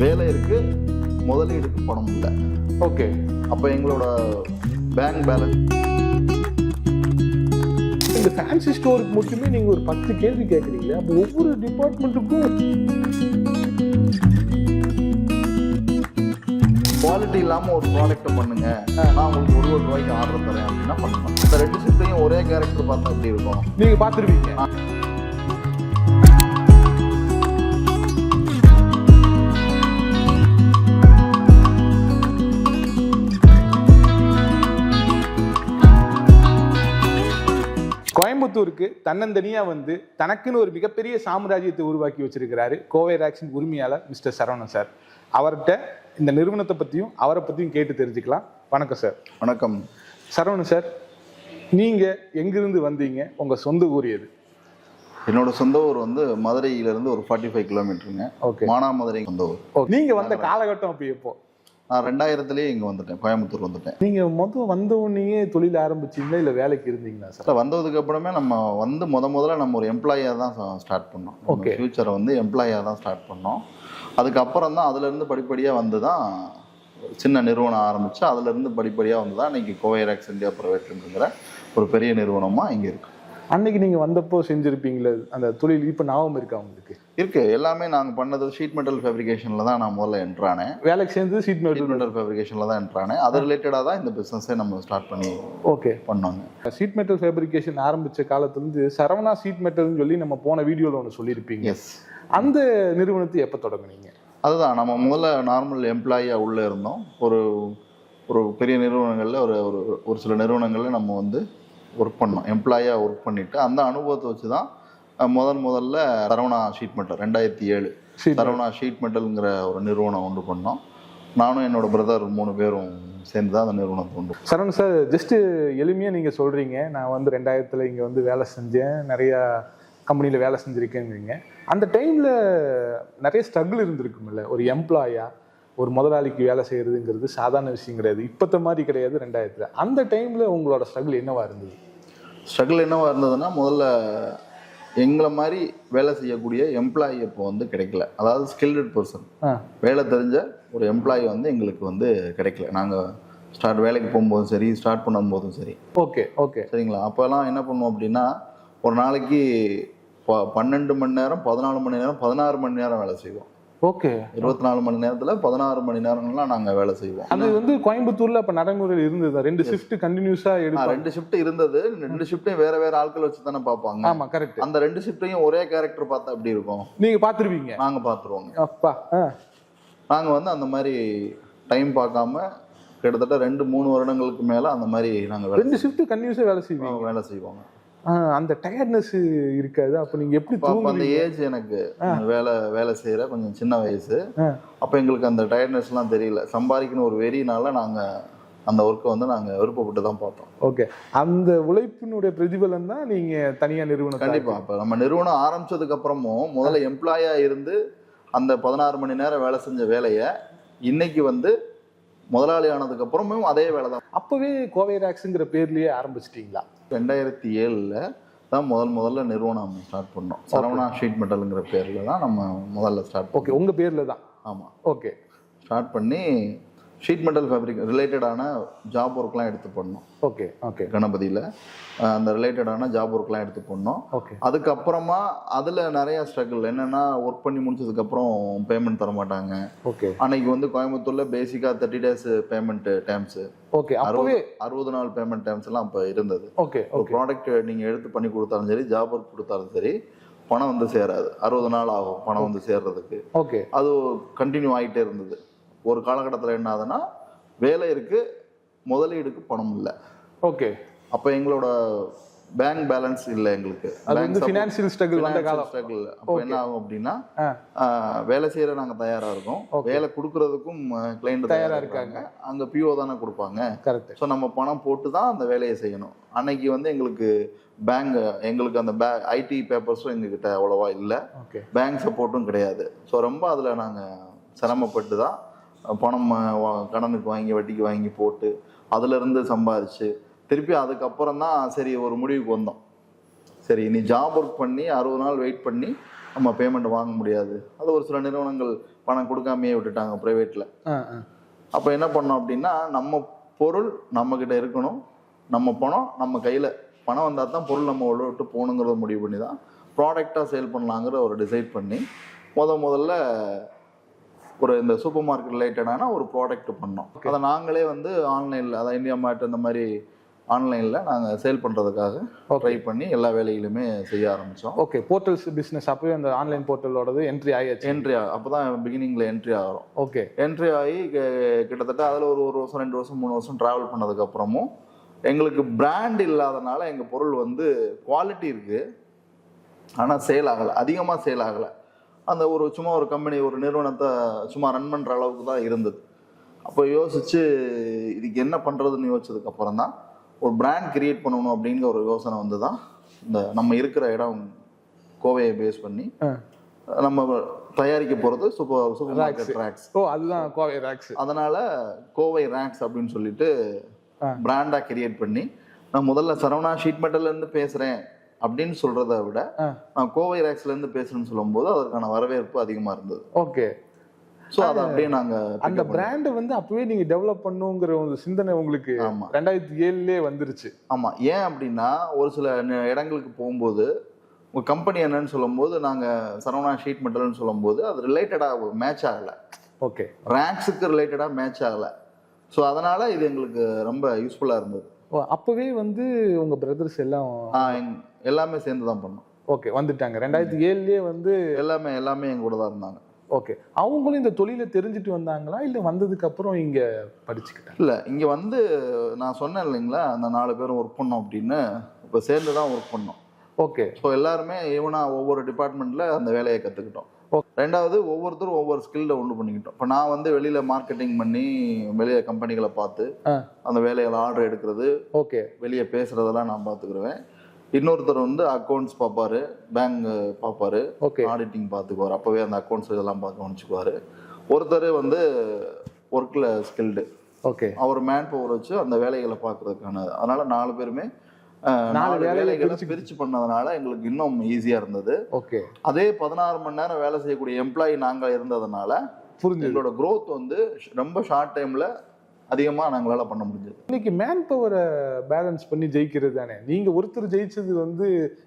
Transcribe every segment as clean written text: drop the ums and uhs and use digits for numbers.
வேலை இருக்கு, முதலீடுக்கு பணம் இல்லை. ஓகே. அப்போ எங்களோட பேங்க் பேலன்ஸ். இந்த ஃபேன்சி ஸ்டோருக்கு மட்டுமே நீங்கள் ஒரு 10 கேள்வி கேட்குறீங்களே, அப்போ ஒவ்வொரு டிபார்ட்மெண்ட்டுக்கும் குவாலிட்டி இல்லாமல் ஒரு ப்ராடக்ட்டை பண்ணுங்க, நான் உங்களுக்கு ₹1 ஆர்டர் தரேன் அப்படின்னா பண்ணலாம். இந்த 2 ஷிஃப்ட்டையும் ஒரே கேரக்டர் பார்த்தா எப்படி இருக்கும்? நீங்கள் பார்த்துருவீங்க. கோயம்புத்தூருக்கு தன்னந்தனியா வந்து தனக்குன்னு ஒரு மிகப்பெரிய சாம்ராஜ்யத்தை உருவாக்கி வச்சிருக்கிறாரு கோவை ராக்ஸின் உரிமையாளர் மிஸ்டர் சரவணன் சார். அவர்கிட்ட இந்த நிறுவனத்தை பற்றியும் அவரை பற்றியும் கேட்டு தெரிஞ்சுக்கலாம். வணக்கம் சார். வணக்கம் சரவணன் சார். நீங்கள் எங்கிருந்து வந்தீங்க? உங்கள் சொந்த ஊர் எது? என்னோட சொந்த ஊர் வந்து மதுரையிலேருந்து ஒரு 45 கிலோமீட்டருங்க. ஓகே. மானாமதுரை சொந்த ஊர். நீங்கள் வந்த காலகட்டம் அப்போ எப்போ? நான் 2000 இங்கே வந்துட்டேன், கோயம்புத்தூர் வந்துட்டேன். நீங்கள் வந்த உடனே தொழில் ஆரம்பிச்சிங்களா இல்லை வேலைக்கு இருந்தீங்களா சார்? வந்ததுக்கு அப்புறமே நம்ம வந்து முதல்ல நம்ம ஒரு எம்ப்ளாயாக தான் ஸ்டார்ட் பண்ணோம். ஓகே. ஃபியூச்சரை வந்து எம்ப்ளாயாக தான் ஸ்டார்ட் பண்ணோம். அதுக்கப்புறம் தான் அதுலேருந்து படிப்படியாக வந்து தான் சின்ன நிறுவனம் ஆரம்பித்து அதுலேருந்து படிப்படியாக வந்து தான் இன்றைக்கி கோவை ராக்ஸ் இந்தியா பிரைவேட்ங்கிற ஒரு பெரிய நிறுவனமாக இங்கே இருக்குது. அன்னைக்கு நீங்கள் வந்தப்போ செஞ்சுருப்பீங்களே அந்த தொழில், இப்போ ஞாபகம் இருக்கா உங்களுக்கு? இருக்கு. எல்லாமே நாங்கள் பண்ணது ஷீட் மெட்டல் ஃபேப்ரிகேஷனில் தான் நான் முதல்ல என்ட்ரானேன். வேலைக்கு சேர்ந்து ஷீட் மெட்டல் ஃபேப்ரிகேஷனில் தான் என்ட்ரானேன். அது ரிலேட்டடாக தான் இந்த பிஸ்னஸே நம்ம ஸ்டார்ட் பண்ணி ஓகே பண்ணாங்க. ஷீட் மெட்டல் ஃபேப்ரிகேஷன் ஆரம்பித்த காலத்துலேருந்து சரவணா ஷீட் மெட்டல்னு சொல்லி நம்ம போன வீடியோவில் ஒன்று சொல்லியிருப்பீங்க. எஸ். அந்த நிறுவனத்தை எப்போ தொடங்குனீங்க? அதுதான் நம்ம முதல்ல நார்மல் எம்ப்ளாயியாக உள்ளே இருந்தோம். ஒரு பெரிய நிறுவனங்களில் ஒரு சில நிறுவனங்களில் நம்ம வந்து ஒர்க் பண்ணோம். எம்ப்ளாயாக ஒர்க் பண்ணிவிட்டு அந்த அனுபவத்தை வச்சு தான் முதல்ல Saravana sheet metal 2007 Saravana sheet மெட்டல்ங்கிற ஒரு நிறுவனம் உண்டு பண்ணோம். நானும் என்னோட பிரதர் 3 பேரும் சேர்ந்து தான் அந்த நிறுவனத்தை உண்டு. சரவணன் சார், ஜஸ்ட்டு எளிமையாக நீங்கள் சொல்கிறீங்க, நான் வந்து 2000 இங்கே வந்து வேலை செஞ்சேன், நிறையா கம்பெனியில் வேலை செஞ்சுருக்கேங்கிறீங்க. அந்த டைமில் நிறைய ஸ்ட்ரகிள் இருந்திருக்குமில்ல? ஒரு எம்ப்ளாயாக ஒரு முதலாளிக்கு வேலை செய்கிறதுங்கிறது சாதாரண விஷயம் கிடையாது, இப்போத்த மாதிரி கிடையாது 2000. அந்த டைமில் உங்களோட ஸ்ட்ரகிள் என்னவா இருந்தது? ஸ்ட்ரகிள் என்னவா இருந்ததுன்னா, முதல்ல எங்களை மாதிரி வேலை செய்யக்கூடிய எம்ப்ளாயி இப்போ வந்து கிடைக்கல. அதாவது ஸ்கில்டு பர்சன், வேலை தெரிஞ்ச ஒரு எம்ப்ளாயி வந்து எங்களுக்கு வந்து கிடைக்கல. நாங்கள் வேலைக்கு போகும்போதும் சரி, ஸ்டார்ட் பண்ணும்போதும் சரி. ஓகே ஓகே சரிங்களா. அப்போல்லாம் என்ன பண்ணுவோம் அப்படின்னா, ஒரு நாளைக்கு 12 மணி நேரம், 14 மணி நேரம், 16 மணி நேரம் வேலை செய்வோம். ஓகே. 24 மணி நேரத்தில் 16 மணி நேரங்கள்லாம் நாங்கள் வேலை செய்வோம். அது வந்து கோயம்புத்தூர்ல அப்போ நடைமுறையில் இருந்தது. 2 ஷிஃப்ட் கண்டினியூஸாக எடுத்து 2 ஷிஃப்ட் இருந்தது. 2 ஷிஃப்ட்டையும் வேற ஆட்கள் வச்சு தானே பார்ப்பாங்க. ஆமாம், கரெக்ட். அந்த 2 ஷிஃப்ட்டையும் ஒரே கேரக்டர் பார்த்தா எப்படி இருக்கும்? நீங்கள் பார்த்துருவீங்க. நாங்கள் பார்த்துருவோங்க. அப்பா. நாங்கள் வந்து அந்த மாதிரி டைம் பார்க்காம கிட்டத்தட்ட 2-3 வருடங்களுக்கு மேலே அந்த மாதிரி நாங்கள் 2 ஷிஃப்ட் கண்டினியூஸாக வேலை செய்வோங்க. அந்த டயர்ட்னஸ் இருக்காது. அப்போ நீங்கள் எப்படி தூங்குவீங்க? அந்த ஏஜ் எனக்கு வேலை செய்கிற கொஞ்சம் சின்ன வயசு. அப்போ எங்களுக்கு அந்த டயர்ட்னஸ்லாம் தெரியல. சம்பாதிக்கணும் ஒரு வெறினால நாங்கள் அந்த ஒர்க்கை வந்து நாங்கள் விருப்பப்பட்டு தான் பார்த்தோம். ஓகே. அந்த உழைப்பினுடைய பிரதிபலன் தான் நீங்கள் தனியாக நிறுவனம். கண்டிப்பாக. இப்போ நம்ம நிறுவனம் ஆரம்பித்ததுக்கு அப்புறமும் முதல்ல எம்ப்ளாயாக இருந்து அந்த 16 மணி நேரம் வேலை செஞ்ச வேலையை இன்னைக்கு வந்து முதலாளி ஆனதுக்கு அப்புறமும் அதே வேலை தான். அப்போவே கோவை ராக்ஸுங்கிற பேர்லேயே ஆரம்பிச்சிட்டிங்களா? 2007 தான் முதல்ல நிறுவனம் ஸ்டார்ட் பண்ணோம். சரவணா ஷீட் மெட்டலுங்கிற பேரில் தான் நம்ம முதல்ல ஸ்டார்ட். ஓகே. உங்கள் பேரில் தான்? ஆமாம். ஓகே. ஸ்டார்ட் பண்ணி ஷீட் மெட்டல் ஃபேப்ரிக் ரிலேட்டடான ஜாப் ஒர்க்லாம் எடுத்து பண்ணோம். Okay okay. கணபதியில் அந்த ரிலேட்டடான ஜாப் ஒர்க்லாம் எடுத்து பண்ணோம். ஓகே. அதுக்கப்புறமா அதில் நிறைய ஸ்ட்ரகிள் என்னென்னா, ஒர்க் பண்ணி முடிச்சதுக்கப்புறம் பேமெண்ட் தர மாட்டாங்க. ஓகே. அன்னைக்கு வந்து கோயம்புத்தூரில் பேசிக்காக 30 days பேமெண்ட் டேர்ம்ஸு. ஓகே. 60 நாள் பேமெண்ட் டேர்ம்ஸ் எல்லாம் அப்போ இருந்தது. ஓகே. ஒரு ப்ராடக்ட் நீங்கள் எடுத்து பண்ணி கொடுத்தாலும் சரி, ஜாப் ஒர்க் கொடுத்தாலும் சரி, பணம் வந்து சேராது. 60 நாள் ஆகும் பணம் வந்து சேர்றதுக்கு. ஓகே. அது கண்டினியூ ஆகிட்டே இருந்தது. ஒரு காலகட்டத்தில் என்ன ஆகுதுன்னா, வேலை இருக்கு, முதலீடுக்கு பணம் இல்லை. ஓகே. அப்போ எங்களோட பேங்க் பேலன்ஸ் இல்லை. எங்களுக்கு ஃபினான்ஷியல் ஸ்ட்ரகிள் வந்த காலம். ஸ்ட்ரகிள். அப்போ என்ன ஆகும் அப்படின்னா, வேலை செய்யற நாங்கள் தயாரா இருக்கோம், வேலை கொடுக்கறதுக்கும் கிளைண்ட் தயாரா இருக்காங்க. அங்க பிஓ தானே கொடுப்பாங்க. கரெக்ட். ஸோ நம்ம பணம் போட்டு தான் அந்த வேலையை செய்யணும். அன்னைக்கு வந்து எங்களுக்கு எங்களுக்கு அந்த ஐடி பேப்பர்ஸும் எங்ககிட்ட அவ்வளோவா இல்லை, பேங்க் சப்போர்ட்டும் கிடையாது. ஸோ ரொம்ப அதில் நாங்கள் சிரமப்பட்டு தான் பணம் கடனுக்கு வாங்கி வட்டிக்கு வாங்கி போட்டு அதுலேருந்து சம்பாதிச்சு திருப்பி அதுக்கப்புறம் தான் சரி ஒரு முடிவுக்கு வந்தோம். சரி, நீ ஜாப் ஒர்க் பண்ணி 60 நாள் வெயிட் பண்ணி நம்ம பேமெண்ட் வாங்க முடியாது. அது ஒரு சில நிறுவனங்கள் பணம் கொடுக்காமையே விட்டுட்டாங்க ப்ரைவேட்டில். அப்போ என்ன பண்ணோம் அப்படின்னா, நம்ம பொருள் நம்மக்கிட்ட இருக்கணும், நம்ம பணம் நம்ம கையில், பணம் வந்தால் தான் பொருள் நம்ம விட்டு போகணுங்கிறத முடிவு பண்ணி தான் ப்ராடக்டாக சேல் பண்ணலாங்கிற ஒரு டிசைட் பண்ணி முதல்ல ஒரு இந்த சூப்பர் மார்க்கெட் ரிலேட்டடான ஒரு ப்ராடக்ட் பண்ணோம். அதை நாங்களே வந்து ஆன்லைனில், அதாவது இந்தியா மார்ட் இந்த மாதிரி ஆன்லைனில் நாங்கள் சேல் பண்ணுறதுக்காக ட்ரை பண்ணி எல்லா வேலைகளுமே செய்ய ஆரம்பித்தோம். ஓகே, போர்ட்டல்ஸ் பிஸ்னஸ் அப்போவே அந்த ஆன்லைன் போர்ட்டலோடது என்ட்ரி ஆகிடுச்சு. அப்போ தான் பிகினிங்கில் என்ட்ரி ஆகிறோம். ஓகே, என்ட்ரி ஆகி கிட்டத்தட்ட அதில் ஒரு வருஷம் 2 வருஷம் 3 வருஷம் ட்ராவல் பண்ணதுக்கப்புறமும் எங்களுக்கு பிராண்ட் இல்லாதனால எங்கள் பொருள் வந்து குவாலிட்டி இருக்குது, ஆனால் சேல் ஆகலை, அதிகமாக சேல் ஆகலை. அந்த சும்மா ஒரு கம்பெனி, ஒரு நிறுவனத்தை சும்மா ரன் பண்ணுற அளவுக்கு தான் இருந்தது. அப்போ யோசித்து இதுக்கு என்ன பண்ணுறதுன்னு யோசிச்சதுக்கப்புறம் தான் ஒரு பிராண்ட் கிரியேட் பண்ணணும் அப்படிங்கிற ஒரு யோசனை வந்து தான் இந்த நம்ம இருக்கிற இடம் கோவையை பேஸ் பண்ணி நம்ம தயாரிக்க போகிறது சூப்பர் மார்க்கெட் ரேக்ஸ். அதுதான் கோவை ரேக்ஸ். அதனால கோவை ரேக்ஸ் அப்படின்னு சொல்லிட்டு பிராண்டாக கிரியேட் பண்ணி, நான் முதல்ல சரவணா ஷீட் மெட்டல்லேருந்து பேசுகிறேன் அப்படின்னு சொல்றதை விட நான் கோவை ரேக்ஸ்லேருந்து பேசுறேன்னு சொல்லும்போது அதற்கான வரவேற்பு அதிகமாக இருந்தது. ஓகே, ஸோ அதை அப்படியே நாங்கள் அந்த பிராண்டை வந்து அப்பவே நீங்க டெவலப் பண்ணுங்கிற ஒரு சிந்தனை உங்களுக்கு 2007 வந்துருச்சு. ஆமாம். ஏன் அப்படின்னா, ஒரு சில இடங்களுக்கு போகும்போது உங்கள் கம்பெனி என்னன்னு சொல்லும்போது நாங்கள் சரவணா ஷீட் மெட்டல்னு சொல்லும்போது அது ரிலேட்டடாக மேட்ச் ஆகலை. ஓகே, ரேக்ஸுக்கு ரிலேட்டடாக மேட்ச் ஆகலை. ஸோ அதனால இது எங்களுக்கு ரொம்ப யூஸ்ஃபுல்லாக இருந்தது. அப்பவே வந்து உங்க பிரதர்ஸ் எல்லாமே சேர்ந்து தான் பண்ணோம். ஓகே, வந்துட்டாங்க 2007 வந்து எல்லாமே எங்க கூட தான் இருந்தாங்க. ஓகே, அவங்களும் இந்த தொழிலை தெரிஞ்சுட்டு வந்தாங்களா இல்லை வந்ததுக்கு அப்புறம் இங்க படிச்சுக்கிட்டாங்க? இல்லை, இங்க வந்து நான் சொன்னேன் இல்லைங்களா, அந்த 4 பேரும் ஒர்க் பண்ணோம் அப்படின்னு. இப்போ சேர்ந்து தான் ஒர்க் பண்ணோம். ஓகே, ஸோ எல்லாருமே ஈவனா ஒவ்வொரு டிபார்ட்மெண்ட்ல அந்த வேலையை கற்றுக்கிட்டோம். ரெண்டாவது ஒவ்வொருத்தரும் ஒவ்வொரு ஸ்கில்ல ஒன்று பண்ணிக்கிட்டோம். இப்போ நான் வந்து வெளியில மார்க்கெட்டிங் பண்ணி வெளியே கம்பெனிகளை பார்த்து அந்த வேலைகளை ஆர்டர் எடுக்கிறது, ஓகே, வெளியே பேசுறதெல்லாம் நான் பார்த்துக்கிடுவேன். இன்னொருத்தர் வந்து அக்கௌண்ட்ஸ் பார்ப்பாரு, பேங்க் பார்ப்பாரு, ஆடிட்டிங் பார்த்துக்குவார், அப்போவே அந்த அக்கௌண்ட்ஸ் இதெல்லாம் பார்த்து கவனிச்சுக்குவார். ஒருத்தர் வந்து ஒர்க்கில் ஸ்கில்டு, ஓகே, அவர் மேன் பவர் வச்சு அந்த வேலைகளை பார்க்கறதுக்கான. அதனால 4 பேருமே 4 வேலைகளை பிரிச்சு பண்ணதுனால எங்களுக்கு இன்னும் ஈஸியா இருந்தது. ஓகே, அதே 16 மணி நேரம் வேலை செய்யக்கூடிய எம்ப்ளாயி நாங்க இருந்ததுனால எங்களோட growth வந்து ரொம்ப ஷார்ட் டைம்ல அதிகமா நாங்களால பண்ண முடிஞ்சது. இன்னைக்கு மேன் பவரை பேலன்ஸ் பண்ணி ஜெயிக்கிறது தானே. நீங்க ஒருத்தர் ஜெயிச்சது வந்து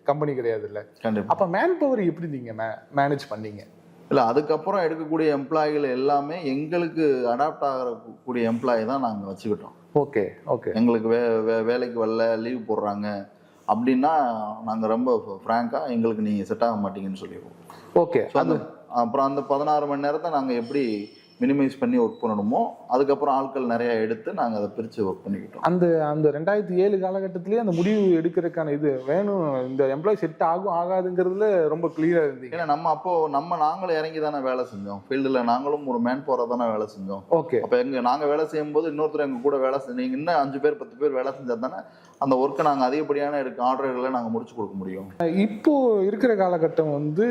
கம்பெனி கிடையாது இல்ல? கண்டிப்பா. அப்ப மேன் பவர் எப்படி நீங்க மேனேஜ் பண்ணீங்க? இல்ல, அதுக்கப்புறம் எடுக்கக்கூடிய எம்ப்ளாயிகள் எல்லாமே எங்களுக்கு அடாப்ட் ஆகக்கூடிய எம்ப்ளாயி தான் நாங்க வச்சுக்கிட்டோம். ஓகே, ஓகே, எங்களுக்கு வேலைக்கு வரல, லீவ் போடுறாங்க அப்படின்னா நாங்க ரொம்ப ஃப்ராங்கா எங்களுக்கு நீங்க செட் ஆக மாட்டீங்கன்னு சொல்லிடுவோம். ஓகே, அப்புறம் அந்த 16 மணி நேரத்தை நாங்க எப்படி மினிமைஸ் பண்ணி ஒர்க் பண்ணணுமோ அதுக்கப்புறம் ஆட்கள் நிறைய எடுத்து நாங்கள் அதை பிரித்து ஒர்க் பண்ணிக்கிட்டோம். அந்த 2007 காலகட்டத்திலேயே அந்த முடிவு எடுக்கிறதுக்கான இது வேணும், இந்த எம்ப்ளாயி செட் ஆகும் ஆகாதுங்கிறதுல ரொம்ப கிளியராக இருந்தீங்க. ஏன்னா நாங்களும் இறங்கி தானே வேலை செஞ்சோம் ஃபீல்டில், நாங்களும் ஒரு மேன் பவரை தானே வேலை செஞ்சோம். ஓகே, அப்போ நாங்கள் வேலை செய்யும்போது இன்னொருத்தர் எங்கள் கூட வேலை நீங்கள் இன்னும் 5 பேர் 10 பேர் வேலை செஞ்சால் தானே அந்த ஒர்க்கை நாங்கள் அதிகப்படியான ஆர்டர்களை நாங்கள் முடிச்சு கொடுக்க முடியும். இப்போ இருக்கிற காலகட்டம் வந்து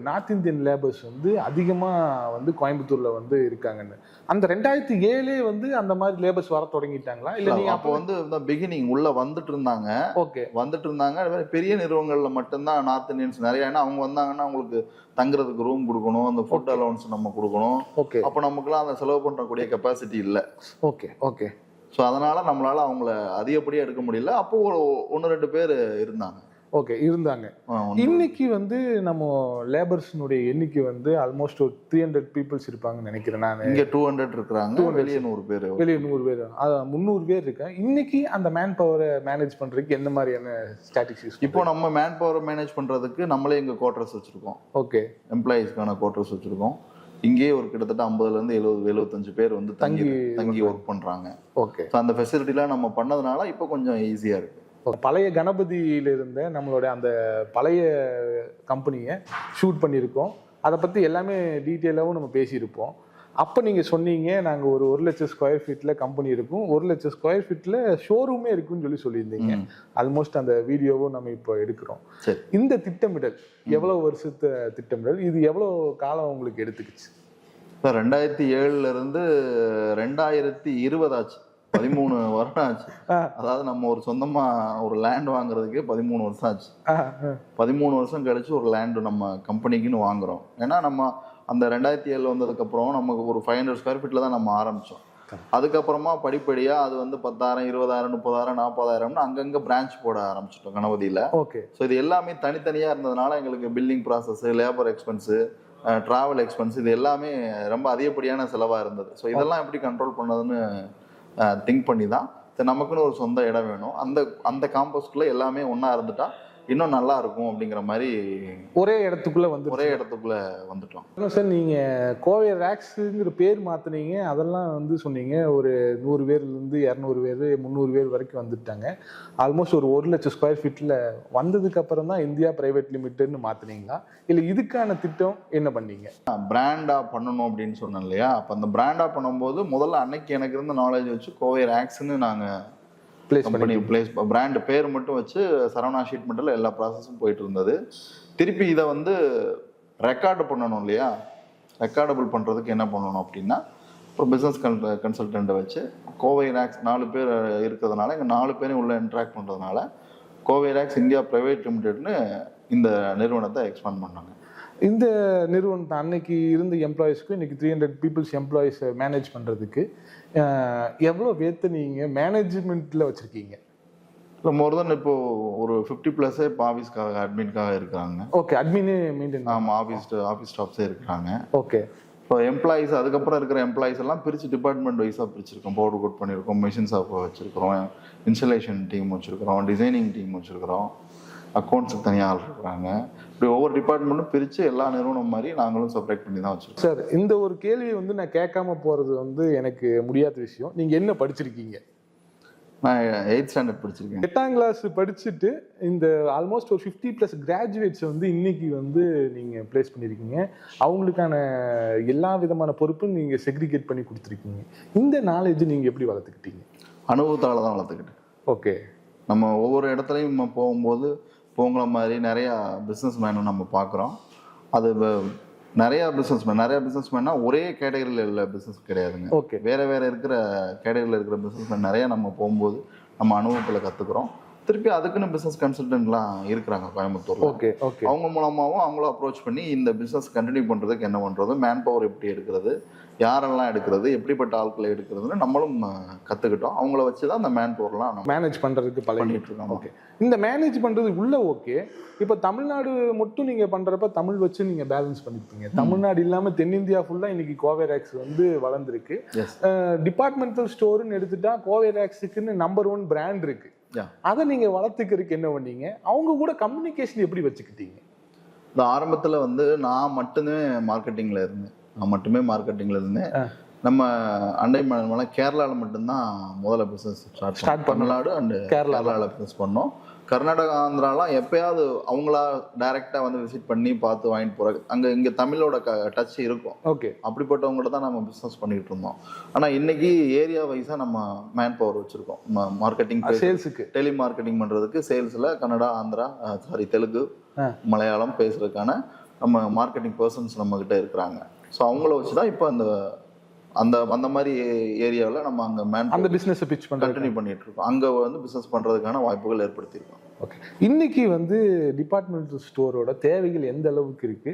நார்த் இந்தியன் லேபர்ஸ் வந்து அதிகமாக வந்து கோயம்புத்தூர்ல வந்து இருக்காங்கன்னு. அந்த 2007 வந்து அந்த மாதிரி லேபர்ஸ் வர தொடங்கிட்டாங்களா? இல்லை நீங்க அப்போ வந்து பிகினிங் உள்ள வந்துட்டு இருந்தாங்க. ஓகே, வந்துட்டு இருந்தாங்க. பெரிய நிறுவனங்கள்ல மட்டும்தான் நார்த் இந்தியன்ஸ் நிறைய. ஏன்னா அவங்க வந்தாங்கன்னா அவங்களுக்கு தங்குறதுக்கு ரூம் கொடுக்கணும், அந்த ஃபுட் அலவன்ஸ் நம்ம கொடுக்கணும். ஓகே, அப்போ நமக்குலாம் அந்த செலவு பண்ணக்கூடிய கெப்பாசிட்டி இல்லை. Okay, okay. ஸோ அதனால நம்மளால அவங்கள அதிகப்படியாக எடுக்க முடியல. அப்போ ஒரு 1-2 பேர் இருந்தாங்க. ஓகே, இருந்தாங்க. இன்னைக்கு வந்து நம்ம லேபர்ஸ்னுடைய எண்ணிக்கை வந்து ஆல்மோஸ்ட் ஒரு 300 பீப்புள்ஸ் இருப்பாங்கன்னு நினைக்கிறேன். நான் இங்கே 200 இருக்கிறாங்க, வெளியே 100 பேர், வெளியே 100 பேர், 300 பேர் இருக்கேன். இன்னைக்கு அந்த மேன் பவரை மேனேஜ் பண்றதுக்கு எந்த மாதிரியான ஸ்ட்ராட்டஜிஸ்? இப்போ நம்ம மேன் பவரை மேனேஜ் பண்றதுக்கு நம்மளே இங்கே குவார்டர்ஸ் வச்சிருக்கோம். ஓகே, எம்ப்ளாயிஸ்க்கான குவார்டர்ஸ் வச்சிருக்கோம். இங்கேயே ஒரு கிட்டத்தட்ட 50லேருந்து 70-75 பேர் வந்து தங்கி ஒர்க் பண்றாங்க. ஓகே, அந்த ஃபெசிலிட்டிலாம் நம்ம பண்ணதுனால இப்போ கொஞ்சம் ஈஸியா இருக்கு. பழைய கணபதியில இருந்த நம்மளோட அந்த பழைய கம்பெனியை ஷூட் பண்ணியிருக்கோம். அதை பற்றி எல்லாமே டீட்டெயிலாகவும் நம்ம பேசியிருப்போம். அப்போ நீங்கள் சொன்னீங்க நாங்கள் ஒரு 1 லட்சம் ஸ்கொயர் ஃபீட்டில் கம்பெனி இருக்கும், 1 லட்சம் ஸ்கொயர் ஃபீட்டில் ஷோரூமே இருக்குன்னு சொல்லியிருந்தீங்க. ஆல்மோஸ்ட் அந்த வீடியோவும் நம்ம இப்போ எடுக்கிறோம். இந்த திட்டமிடல் எவ்வளோ வருஷத்து திட்டமிடல், இது எவ்வளோ காலம் உங்களுக்கு எடுத்துக்கிச்சு? இப்போ 2007 இருந்து 2020 ஆச்சு. 13 வருடம் ஆச்சு. அதாவது நம்ம ஒரு சொந்தமா ஒரு லேண்ட் வாங்குறதுக்கே 13 வருஷம் ஆச்சு. 13 வருஷம் கழிச்சு ஒரு லேண்டு நம்ம கம்பெனிக்குன்னு வாங்குறோம். ஏன்னா நம்ம அந்த 2007 வந்ததுக்கப்புறம் நமக்கு ஒரு 500 ஸ்கொயர் ஃபீட்டில் தான் நம்ம ஆரம்பித்தோம். அதுக்கப்புறமா படிப்படியாக அது வந்து 10,000, 20,000, 30,000, 40,000 அங்கங்கே பிரான்ச் போட ஆரம்பிச்சிட்டோம் கணபதியில். ஓகே. ஸோ இது எல்லாமே தனித்தனியாக இருந்ததுனால எங்களுக்கு building process, labour expense, travel expense இது எல்லாமே ரொம்ப அதிகப்படியான செலவாக இருந்தது. ஸோ இதெல்லாம் எப்படி கண்ட்ரோல் பண்ணதுன்னு திங்க் பண்ணி தான் நமக்குன்னு ஒரு சொந்த இடம் வேணும், அந்த அந்த காம்பவுண்ட்குள்ளே எல்லாமே ஒன்றா இருந்துட்டா இன்னும் நல்லா இருக்கும் அப்படிங்கிற மாதிரி ஒரே இடத்துக்குள்ள வந்துட்டோம். சார், நீங்க கோவை ரேக்ஸுங்கிற பேர் மாத்தினீங்க, அதெல்லாம் வந்து சொன்னீங்க ஒரு 100 பேர்லேருந்து 200 பேர் 300 பேர் வரைக்கும் வந்துட்டாங்க. ஆல்மோஸ்ட் ஒரு 1,00,000 ஸ்கொயர் ஃபீட்டில் வந்ததுக்கு அப்புறம் தான் இந்தியா பிரைவேட் லிமிடெட்னு மாத்தினீங்களா, இல்லை இதுக்கான திட்டம் என்ன பண்ணீங்க? பிராண்டா பண்ணணும் அப்படின்னு சொன்னேன் இல்லையா. அப்போ அந்த பிராண்டா பண்ணும்போது முதல்ல அன்னைக்கு எனக்கு இருந்த நாலேஜ் வச்சு கோவை ரேக்ஸ்ன்னு நாங்கள் பிராண்ட் பேர் மட்டும் வச்சு சரவணா ஷீட் மெட்டல் எல்லா ப்ராசஸும் போயிட்டு இருந்தது. திருப்பி இதை வந்து ரெக்கார்டு பண்ணணும் இல்லையா. ரெக்கார்டபிள் பண்ணுறதுக்கு என்ன பண்ணணும் அப்படின்னா, ஒரு பிஸ்னஸ் கன்சல்டண்ட்டை வச்சு கோவை ரேக்ஸ் 4 பேர் இருக்கிறதுனால எங்கள் 4 பேரையும் உள்ள இன்ட்ராக்ட் பண்ணுறதுனால கோவை ரேக்ஸ் இந்தியா பிரைவேட் லிமிடெட்னு இந்த நிறுவனத்தை எக்ஸ்பாண்ட் பண்ணாங்க. இந்த நிறுவனத்தை அன்னைக்கு இருந்த எம்ப்ளாயிஸ்க்கு இன்னைக்கு 300 பீப்புள்ஸ் எம்ப்ளாயிஸ் மேனேஜ் பண்ணுறதுக்கு எவ்வளோ பேர்த்து நீங்கள் மேனேஜ்மெண்ட்டில் வச்சுருக்கீங்க? இல்லை, மோர் தென் இப்போ ஒரு 50+ இப்போ ஆஃபீஸ்க்காக அட்மின்காக இருக்கிறாங்க. ஓகே, அட்மினே மெயின்டைன். ஆமாம், ஆஃபீஸ் ஸ்டாஃப்ஸே இருக்கிறாங்க. ஓகே. இப்போ எம்ப்ளாயிஸ் அதுக்கப்புறம் இருக்கிற எம்ப்ளாயிஸ் எல்லாம் பிரித்து டிபார்ட்மெண்ட் வைஸாக பிரிச்சிருக்கோம். பவுடர் கோட் பண்ணியிருக்கோம், மிஷின் ஷாப் வச்சுருக்கிறோம், இன்ஸ்டலேஷன் டீம் வச்சுருக்கிறோம், டிசைனிங் டீம் வச்சுருக்கிறோம், அக்கௌண்ட்ஸுக்கு தனியாக ஆள் இருக்கிறாங்க. இப்படி ஒவ்வொரு டிபார்ட்மெண்ட்டும் பிரித்து எல்லா நிறுவனம் மாதிரி நாங்களும் செப்பரேட் பண்ணி தான் வச்சுருக்கோம். சார், இந்த ஒரு கேள்வியை வந்து நான் கேட்காம போகிறது வந்து எனக்கு முடியாத விஷயம். நீங்கள் என்ன படிச்சிருக்கீங்க? நான் 8th ஸ்டாண்டர்ட் படிச்சிருக்கேன். 8ஆம் கிளாஸ் படிச்சுட்டு இந்த ஆல்மோஸ்ட் ஒரு 50+ கிராஜுவேட்ஸை வந்து இன்னைக்கு வந்து நீங்கள் ப்ளேஸ் பண்ணியிருக்கீங்க. அவங்களுக்கான எல்லா விதமான பொறுப்பும் நீங்கள் செக்ரிகேட் பண்ணி கொடுத்துருக்கீங்க. இந்த நாலேஜ் நீங்கள் எப்படி வளர்த்துக்கிட்டீங்க? அனுபவத்தால் தான் வளர்த்துக்கிட்டேன். ஓகே. நம்ம ஒவ்வொரு இடத்துலையும் நம்ம போகும்போது போங்கிற மாதிரி நிறையா பிஸ்னஸ் மேனை நம்ம பார்க்குறோம். அது நிறையா பிஸ்னஸ் மேன்னா ஒரே கேட்டகரியில் உள்ள பிஸ்னஸ் கிடையாதுங்க. ஓகே. வேறு இருக்கிற கேட்டகரியில் இருக்கிற பிஸ்னஸ் மேன் நிறையா நம்ம போகும்போது நம்ம அனுபவத்தில் கற்றுக்குறோம். திருப்பி அதுக்குன்னு பிஸ்னஸ் கன்சல்டன்ட்லாம் இருக்கிறாங்க கோயம்புத்தூரில். Okay okay. அவங்க மூலமாகவும் அவங்களும் அப்ரோச் பண்ணி இந்த பிஸ்னஸ் கண்டினியூ பண்ணுறதுக்கு என்ன பண்ணுறது, மேன் பவர் எப்படி எடுக்கிறது, யாரெல்லாம் எடுக்கிறது, எப்படிப்பட்ட ஆட்களை எடுக்கிறதுன்னு நம்மளும் கற்றுக்கிட்டோம். அவங்கள வச்சு தான் அந்த மேன் பவர்லாம் மேனேஜ் பண்ணுறதுக்கு பண்ணிட்டு இருக்கோம். ஓகே. இந்த மேனேஜ் பண்ணுறது உள்ள ஓகே. இப்போ தமிழ்நாடு மட்டும் நீங்கள் பண்ணுறப்ப தமிழ் வச்சு நீங்கள் பேலன்ஸ் பண்ணியிருப்பீங்க. தமிழ்நாடு இல்லாமல் தென்னிந்தியா ஃபுல்லாக இன்னைக்கு கோவை ரேக்ஸ் வந்து வளர்ந்துருக்கு. டிபார்ட்மெண்டல் ஸ்டோர்னு எடுத்துட்டா கோவை ரேக்ஸுக்குன்னு நம்பர் 1 பிராண்ட் இருக்கு. அதை நீங்கள் வளர்த்துக்கிறதுக்கு என்ன பண்ணீங்க? அவங்க கூட கம்யூனிகேஷன் எப்படி வச்சுக்கிட்டீங்க? இந்த ஆரம்பத்தில் வந்து நான் மட்டுமே மார்க்கெட்டிங்கில் இருந்தேன். நம்ம அண்டை மாநிலமான கேரளாவில் மட்டும்தான் முதல்ல பிஸ்னஸ் ஸ்டார்ட் தமிழ்நாடு அண்டு கேரளாவில் பிஸ்னஸ் பண்ணோம். கர்நாடகா, ஆந்திராலாம் எப்பயாவது அவங்களா டைரெக்டாக வந்து விசிட் பண்ணி பார்த்து வாங்கிட்டு போகிறாங்க. இங்கே தமிழோட டச் இருக்கும். ஓகே. அப்படிப்பட்டவங்கள்ட்ட தான் நம்ம பிஸ்னஸ் பண்ணிகிட்டு இருந்தோம். ஆனால் இன்னைக்கு ஏரியா வைஸாக நம்ம மேன் பவர் வச்சுருக்கோம். மார்க்கெட்டிங், சேல்ஸுக்கு, டெலி மார்க்கெட்டிங் பண்ணுறதுக்கு சேல்ஸில் கன்னடா, தெலுங்கு, மலையாளம் பேசுறதுக்கான நம்ம மார்க்கெட்டிங் பர்சன்ஸ் நம்மக்கிட்ட இருக்கிறாங்க. ஸோ அவங்கள வச்சு தான் இப்போ அந்த மாதிரி ஏரியாவில் நம்ம அந்த பிஸ்னஸை பிட்ச் கண்டினியூ பண்ணிட்டு இருக்கோம். அங்கே வந்து பிஸ்னஸ் பண்ணுறதுக்கான வாய்ப்புகள் ஏற்படுத்தியிருக்கோம். ஓகே. இன்னைக்கு வந்து டிபார்ட்மெண்டல் ஸ்டோரோட தேவைகள் எந்த அளவுக்கு இருக்கு,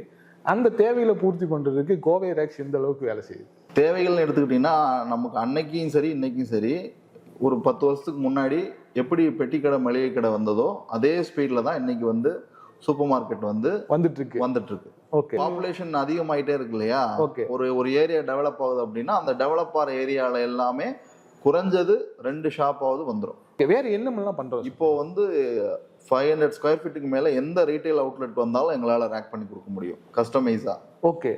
அந்த தேவைகளை பூர்த்தி பண்ணுறதுக்கு கோவை ரேக்ஸ் எந்த அளவுக்கு வேலை செய்யுது? தேவைகள்னு எடுத்துக்கிட்டிங்கன்னா, நமக்கு அன்னைக்கும் சரி இன்னைக்கும் சரி ஒரு 10 வருஷத்துக்கு முன்னாடி எப்படி பெட்டி கடை, மளிகை கடை வந்ததோ அதே ஸ்பீடில் தான் இன்னைக்கு வந்து சூப்பர் மார்க்கெட் வந்துட்டு இருக்கு. ஓகே. பாப்புலேஷன் அதிகமாயிட்டே இருக்கு இல்லையா. ஓகே. ஒரு ஏரியா டெவலப் ஆகுது அப்படின்னா அந்த டெவலப் ஆகிற ஏரியாவில் எல்லாமே குறைஞ்சது 2 ஷாப்பாவது வந்துடும். வேற என்னமெல்லாம் பண்றோம்? இப்போ வந்து 500 ஸ்கொயர் ஃபீட்டுக்கு மேலே எந்த ரீட்டைல் அவுட்லெட் வந்தாலும் எங்களால் ரேக் பண்ணி கொடுக்க முடியும் கஸ்டமைஸாக. ஓகே.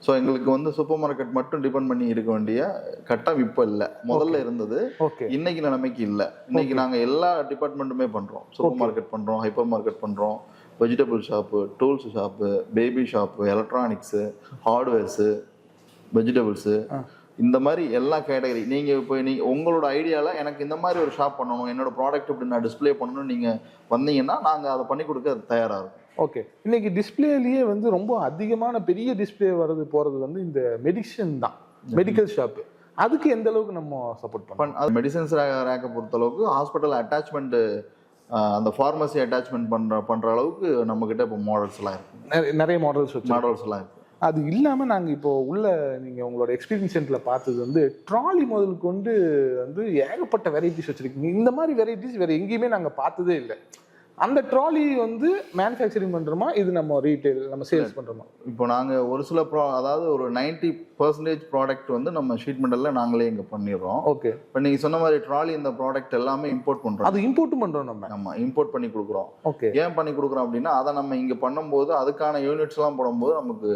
ஸோ எங்களுக்கு வந்து சூப்பர் மார்க்கெட் மட்டும் டிபெண்ட் பண்ணி இருக்க வேண்டிய கட்டம் இப்போ இல்லை. முதல்ல இருந்தது, இன்னைக்கு நிலைமைக்கு இல்லை. இன்னைக்கு நாங்கள் எல்லா டிபார்ட்மெண்ட்டுமே பண்ணுறோம். சூப்பர் மார்க்கெட் பண்ணுறோம், ஹைப்பர் மார்க்கெட் பண்ணுறோம், vegetable shop, tools shop, baby shop, electronics, hardwares, vegetables, இந்த மாதிரி எல்லா கேட்டகரி. நீங்கள் இப்போ உங்களோட ஐடியாவில் எனக்கு இந்த மாதிரி ஒரு ஷாப் பண்ணணும், என்னோட ப்ராடக்ட் இப்படி நான் டிஸ்பிளே பண்ணணும்னு நீங்கள் வந்தீங்கன்னா நாங்கள் அதை பண்ணி கொடுக்க தயாராக இருக்கும். ஓகே. இன்னைக்கு டிஸ்பிளேலேயே வந்து ரொம்ப அதிகமான பெரிய டிஸ்பிளே போகிறது வந்து இந்த மெடிசன் தான், மெடிக்கல் ஷாப்பு. அதுக்கு எந்த அளவுக்கு நம்ம சப்போர்ட் பண்ணலாம்? அது மெடிசன்ஸ் ரேக்கை பொறுத்தளவுக்கு ஹாஸ்பிட்டல் அட்டாச்மெண்ட், அந்த ஃபார்மசி அட்டாச்மெண்ட் பண்ணுற அளவுக்கு நம்மக்கிட்ட இப்போ மாடல்ஸ்லாம் இருக்குது. நிறைய மாடல்ஸ்லாம் இருக்குது. அது இல்லாமல் நாங்கள் இப்போ உள்ள நீங்கள் உங்களோட எக்ஸ்பீரியன்ஸ் சென்டரில் பார்த்தது வந்து ட்ராலி முதல் கொண்டு வந்து ஏகப்பட்ட வெரைட்டிஸ் வச்சுருக்கீங்க. இந்த மாதிரி வெரைட்டிஸ் வேறு எங்கேயுமே நாங்கள் பார்த்ததே இல்லை. அந்த ட்ராலி வந்து மேனுஃபேக்சரிங் பண்ணுறோமா, இது நம்ம ரீட்டைல் நம்ம சேல்ஸ் பண்ணுறோமா? இப்போ நாங்கள் ஒரு சில அதாவது ஒரு 90% ப்ராடக்ட் வந்து நம்ம ஷீட் மெட்டலில் நாங்களே இங்கே பண்ணிடுறோம். ஓகே. இப்போ நீங்கள் சொன்ன மாதிரி ட்ராலி இந்த ப்ராடக்ட் எல்லாமே இம்போர்ட் பண்ணுறோம். அது இம்போர்ட் பண்ணுறோம் நம்ம இம்போர்ட் பண்ணி கொடுக்குறோம். ஓகே. ஏன் பண்ணி கொடுக்குறோம் அப்படின்னா, அதை நம்ம இங்கே பண்ணும்போது அதுக்கான யூனிட்ஸ்லாம் போடும்போது நமக்கு